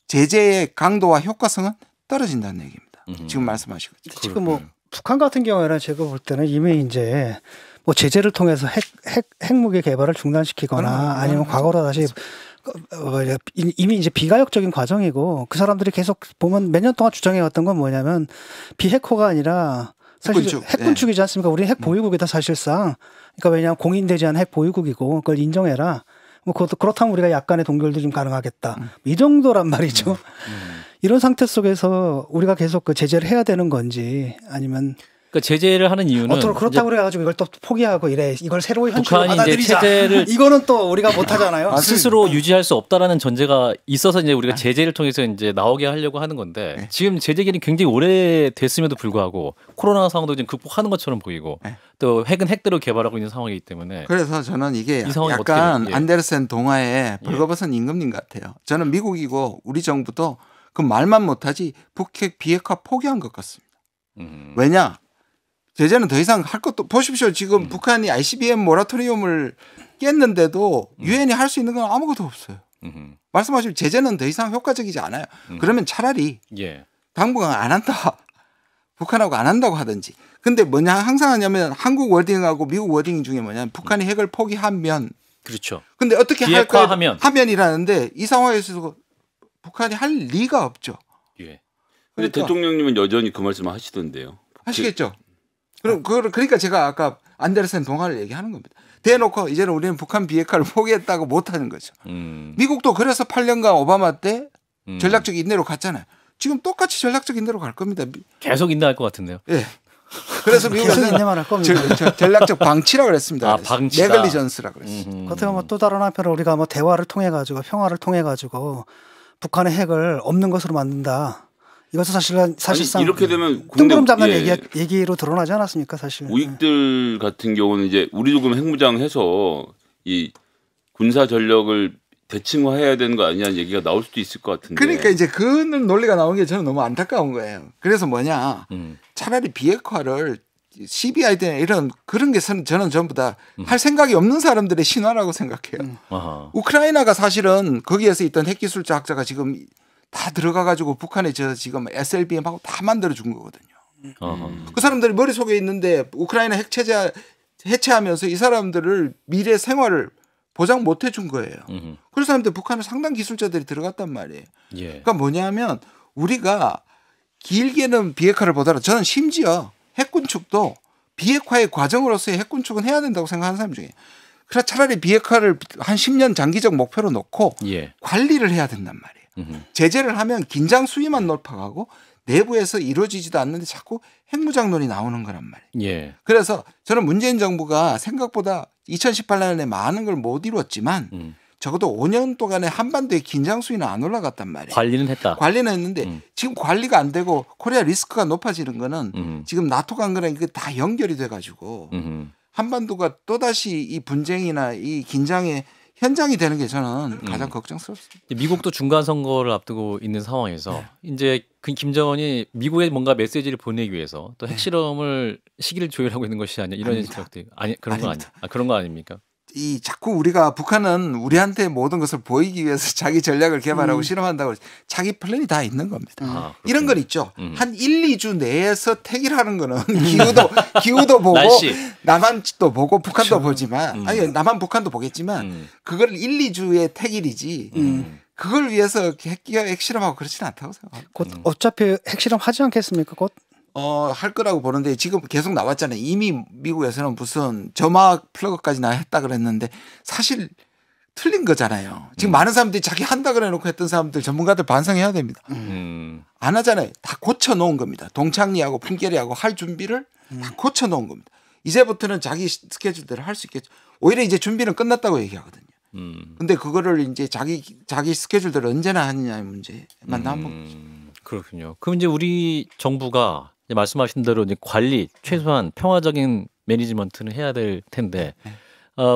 제재의 강도와 효과성은 떨어진다는 얘기입니다. 지금 말씀하신 거죠. 지금 뭐 북한 같은 경우에는 제가 볼 때는 이미 이제 뭐 제재를 통해서 핵무기 개발을 중단시키거나 아니면 과거로 다시 이미 이제 비가역적인 과정이고 그 사람들이 계속 보면 몇 년 동안 주장해왔던 건 뭐냐면 비핵화가 아니라 사실 핵군축이지 않습니까? 우리는 핵 보유국이다 사실상. 그러니까 왜냐하면 공인되지 않은 핵 보유국이고 그걸 인정해라. 뭐 그렇다면 우리가 약간의 동결도 좀 가능하겠다. 이 정도란 말이죠. 이런 상태 속에서 우리가 계속 그 제재를 해야 되는 건지 아니면 그러니까 제재를 하는 이유는 그렇다고 그래가지고 이걸 또 포기하고 이걸 새로운 현실로 북한이 이제 체제를 이거는 또 우리가 못 하잖아요. 스스로 유지할 수 없다라는 전제가 있어서 이제 우리가 제재를 통해서 이제 나오게 하려고 하는 건데 지금 제재 기간이 굉장히 오래됐음에도 불구하고 코로나 상황도 지금 극복하는 것처럼 보이고 또 핵은 핵대로 개발하고 있는 상황이기 때문에 그래서 저는 이게 약간 안데르센 동화의 벌거벗은 임금님 같아요. 저는 미국이고 우리 정부도 그 말만 못하지 북핵 비핵화 포기한 것 같습니다. 왜냐? 제재는 더 이상 할 것도 보십시오. 지금 북한이 ICBM 모라토리움을 깼는데도 유엔이 할 수 있는 건 아무것도 없어요. 말씀하시면 제재는 더 이상 효과적이지 않아요. 그러면 차라리 당분간 안 한다. 북한하고 안 한다고 하든지. 근데 뭐냐 항상 하냐면 한국 워딩하고 미국 워딩 중에 뭐냐면 북한이 핵을 포기하면 그렇죠. 근데 어떻게 할까 하면이라는데 이 상황에서 북한이 할 리가 없죠. 예. 근데 대통령님은 여전히 그 말씀을 하시던데요. 하시겠죠. 그러니까 제가 아까 안데르센 동화를 얘기하는 겁니다. 대놓고 이제는 우리는 북한 비핵화를 포기했다고 못하는 거죠. 미국도 그래서 8년간 오바마 때 전략적 인내로 갔잖아요. 지금 똑같이 전략적 인내로 갈 겁니다. 계속 인내할 것 같은데요. 예. 그래서 미국은 인내만 할 겁니다. 전략적 방치라고 그랬습니다. 방치다. 네글리전스라고 그랬습니다. 그렇다면 뭐 또 다른 한편으로 우리가 뭐 대화를 통해 가지고 평화를 통해 가지고 북한의 핵을 없는 것으로 만든다. 이것은 사실상 이렇게 되면 뜬구름 잡는 얘기로 드러나지 않았습니까, 사실. 우익들 같은 경우는 이제 우리 조금 핵무장해서 이 군사 전력을 대칭화해야 되는 거 아니냐는 얘기가 나올 수도 있을 것 같은데. 그러니까 이제 그 논리가 나온 게 저는 너무 안타까운 거예요. 그래서 뭐냐, 차라리 비핵화를 CBI 때는 이런 그런 게 저는 전부 다 할 생각이 없는 사람들의 신화라고 생각해요. 우크라이나가 사실은 거기에서 있던 핵기술자 학자가 지금 다 들어가가지고 북한에 지금 SLBM하고 다 만들어준 거거든요. 그 사람들이 머릿속에 있는데 우크라이나 핵체제 해체하면서 이 사람들을 미래 생활을 보장 못 해준 거예요. 그래서 사람들 북한에 상당 기술자들이 들어갔단 말이에요. 그러니까 뭐냐면 우리가 길게는 비핵화를 보더라도 저는 심지어 핵군축도 비핵화의 과정으로서의 핵군축은 해야 된다고 생각하는 사람 중에 그래서 차라리 비핵화를 한 10년 장기적 목표로 놓고 관리를 해야 된단 말이에요. 제재를 하면 긴장 수위만 높아가고 내부에서 이루어지지도 않는데 자꾸 핵무장론이 나오는 거란 말이에요. 그래서 저는 문재인 정부가 생각보다 2018년에 많은 걸 못 이루었지만 적어도 5년 동안에 한반도의 긴장 수위는 안 올라갔단 말이에요. 관리는 했다. 관리는 했는데 지금 관리가 안 되고 코리아 리스크가 높아지는 거는 지금 나토 간 거랑 이게 다 연결이 돼가지고 한반도가 또다시 이 분쟁이나 이 긴장의 현장이 되는 게 저는 가장 걱정스럽습니다. 미국도 중간 선거를 앞두고 있는 상황에서 이제 김정은이 미국에 뭔가 메시지를 보내기 위해서 또 핵실험을 시기를 조율하고 있는 것이 아니냐 이런 생각도 그런 거 그런 거 아닙니까? 이 자꾸 우리가 북한은 우리한테 모든 것을 보이기 위해서 자기 전략을 개발하고 실험한다고 자기 플랜이 다 있는 겁니다. 이런 건 있죠. 한 1, 2주 내에서 택일하는 거는 기후도 보고 날씨. 남한도 보고 북한도 보지만 아니 남한 북한도 보겠지만 그걸 1, 2주의 택일이지 그걸 위해서 핵실험하고 그렇지는 않다고 생각합니다. 곧 어차피 핵실험 하지 않겠습니까? 곧? 할 거라고 보는데 지금 계속 나왔잖아요. 이미 미국에서는 무슨 점막 플러그까지 했다 그랬는데 사실 틀린 거잖아요. 지금 많은 사람들이 자기 한다 그래놓고 했던 사람들 전문가들 반성해야 됩니다. 안 하잖아요. 다 고쳐놓은 겁니다. 동창리하고 풍계리하고 할 준비를 다 고쳐놓은 겁니다. 이제부터는 자기 스케줄대로 할 수 있겠죠. 오히려 이제 준비는 끝났다고 얘기하거든요. 근데 그거를 이제 자기 스케줄대로 언제나 하느냐의 문제만 남은 거죠. 그렇군요. 그럼 이제 우리 정부가 말씀하신 대로 이제 관리 최소한 평화적인 매니지먼트는 해야 될 텐데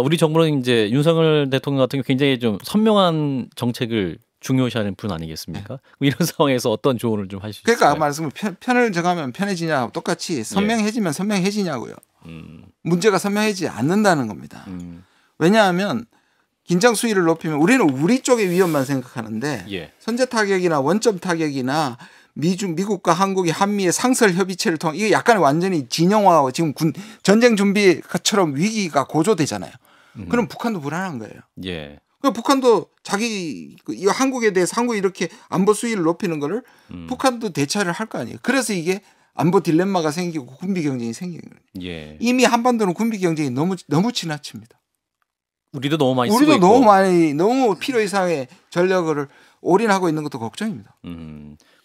우리 정부는 이제 윤석열 대통령 같은 경우 굉장히 좀 선명한 정책을 중요시하는 분 아니겠습니까? 이런 상황에서 어떤 조언을 좀 하실 수 있을까요? 그러니까 말씀은 편을 정하면 편해지냐 똑같이 선명해지면 선명해지냐고요. 문제가 선명해지지 않는다는 겁니다. 왜냐하면 긴장 수위를 높이면 우리는 우리 쪽의 위험만 생각하는데 선제 타격이나 원점 타격이나 미국과 한국이 한미의 상설 협의체를 통해 이게 약간 완전히 진영화하고 지금 전쟁 준비처럼 위기가 고조되잖아요. 그럼 북한도 불안한 거예요. 그러니까 북한도 자기 한국에 대해서 한국이 이렇게 안보 수위를 높이는 거를 북한도 대처를 할 거 아니에요. 그래서 이게 안보 딜레마가 생기고 군비 경쟁이 생기는 거예요. 이미 한반도는 군비 경쟁이 너무 지나칩니다. 우리도 너무 많이 쓰고 우리도 있고. 너무 필요 이상의 전력을 올인하고 있는 것도 걱정입니다.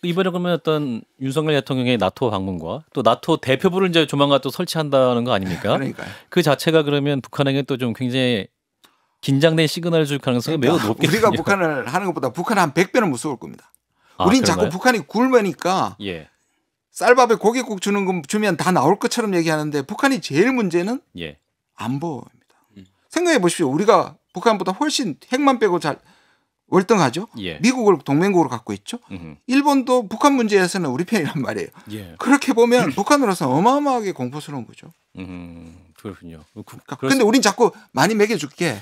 이번에 그러면 어떤 윤석열 대통령의 나토 방문과 또 나토 대표부를 이제 조만간 또 설치한다는 거 아닙니까? 그러니까요. 그 자체가 그러면 북한에게 또 좀 굉장히 긴장된 시그널을 줄 가능성이 매우 높겠군요. 우리가 북한을 하는 것보다 북한은 한 100배는 무서울 겁니다. 우린 자꾸 북한이 굶으니까 쌀밥에 고깃국 주면 다 나올 것처럼 얘기하는데 북한이 제일 문제는 안보입니다. 생각해 보십시오. 우리가 북한보다 훨씬 핵만 빼고 잘 월등하죠. 미국을 동맹국으로 갖고 있죠. 일본도 북한 문제에서는 우리 편이란 말이에요. 그렇게 보면 북한으로서는 어마어마하게 공포스러운 거죠. 그렇군요. 그런데 우린 자꾸 많이 먹여줄게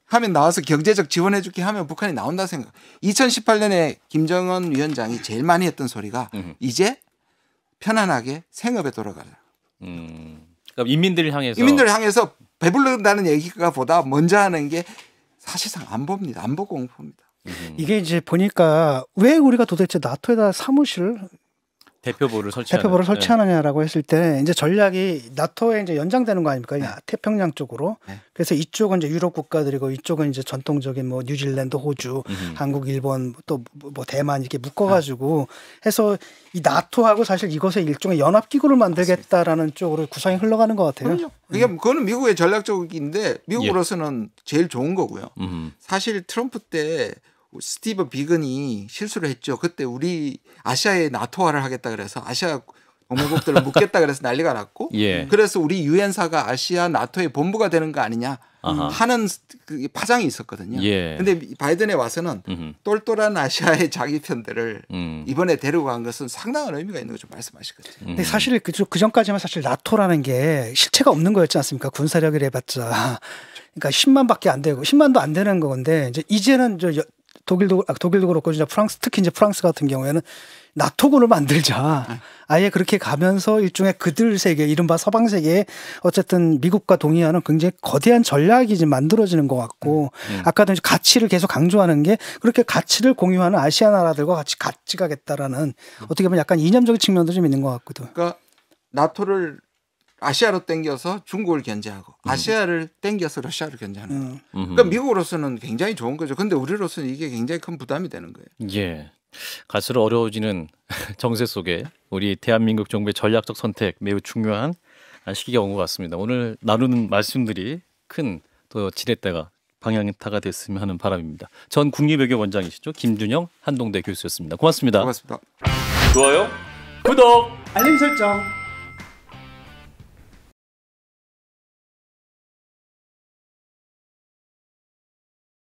하면 나와서 경제적 지원해줄게 하면 북한이 나온다 생각. 2018년에 김정은 위원장이 제일 많이 했던 소리가 이제 편안하게 생업에 돌아가라. 그러니까 인민들을 향해서 배부른다는 얘기가 보다 먼저 하는 게 사실상 안보입니다. 안보 공포입니다. 이게 이제 보니까 왜 우리가 도대체 나토에다 사무실을 대표부를 설치하느냐라고 했을 때 이제 전략이 나토에 이제 연장되는 거 아닙니까? 태평양 쪽으로. 그래서 이쪽은 이제 유럽 국가들이고 이쪽은 이제 전통적인 뭐 뉴질랜드, 호주, 한국, 일본 또 뭐 대만 이렇게 묶어가지고 해서 이 나토하고 사실 이것의 일종의 연합 기구를 만들겠다라는 쪽으로 구상이 흘러가는 것 같아요. 그거는 미국의 전략적인데 미국으로서는 제일 좋은 거고요. 사실 트럼프 때 스티브 비건이 실수를 했죠. 그때 우리 아시아에 나토화를 하겠다 그래서 아시아 동맹국들을 묶겠다 그래서 난리가 났고 그래서 우리 유엔사가 아시아 나토의 본부가 되는 거 아니냐 하는 파장이 있었거든요. 그런데 바이든에 와서는 똘똘한 아시아의 자기 편들을 이번에 데리고 간 것은 상당한 의미가 있는 거죠. 말씀하시거든요. 근데 사실 그 전까지만 사실 나토라는 게 실체가 없는 거였지 않습니까? 군사력을 해봤자 그러니까 10만밖에 안 되고 10만도 안 되는 건데 이제는 독일도 그렇고 이제 프랑스 특히 이제 프랑스 같은 경우에는 나토군을 만들자. 아예 그렇게 가면서 일종의 그들 세계, 이른바 서방 세계에 어쨌든 미국과 동의하는 굉장히 거대한 전략이 이제 만들어지는 것 같고 아까도 이제 가치를 계속 강조하는 게 그렇게 가치를 공유하는 아시아 나라들과 같이 가겠다라는 어떻게 보면 약간 이념적인 측면도 좀 있는 것 같거든. 그러니까 나토를 아시아로 땡겨서 중국을 견제하고 아시아를 땡겨서 러시아를 견제하는. 그러니까 미국으로서는 굉장히 좋은 거죠. 그런데 우리로서는 이게 굉장히 큰 부담이 되는 거예요. 갈수록 어려워지는 정세 속에 우리 대한민국 정부의 전략적 선택 매우 중요한 시기가 온 것 같습니다. 오늘 나누는 말씀들이 큰 또 지렛대가 방향타가 됐으면 하는 바람입니다. 전 국립외교 원장이시죠. 김준영 한동대 교수였습니다. 고맙습니다. 고맙습니다. 좋아요, 구독, 알림 설정.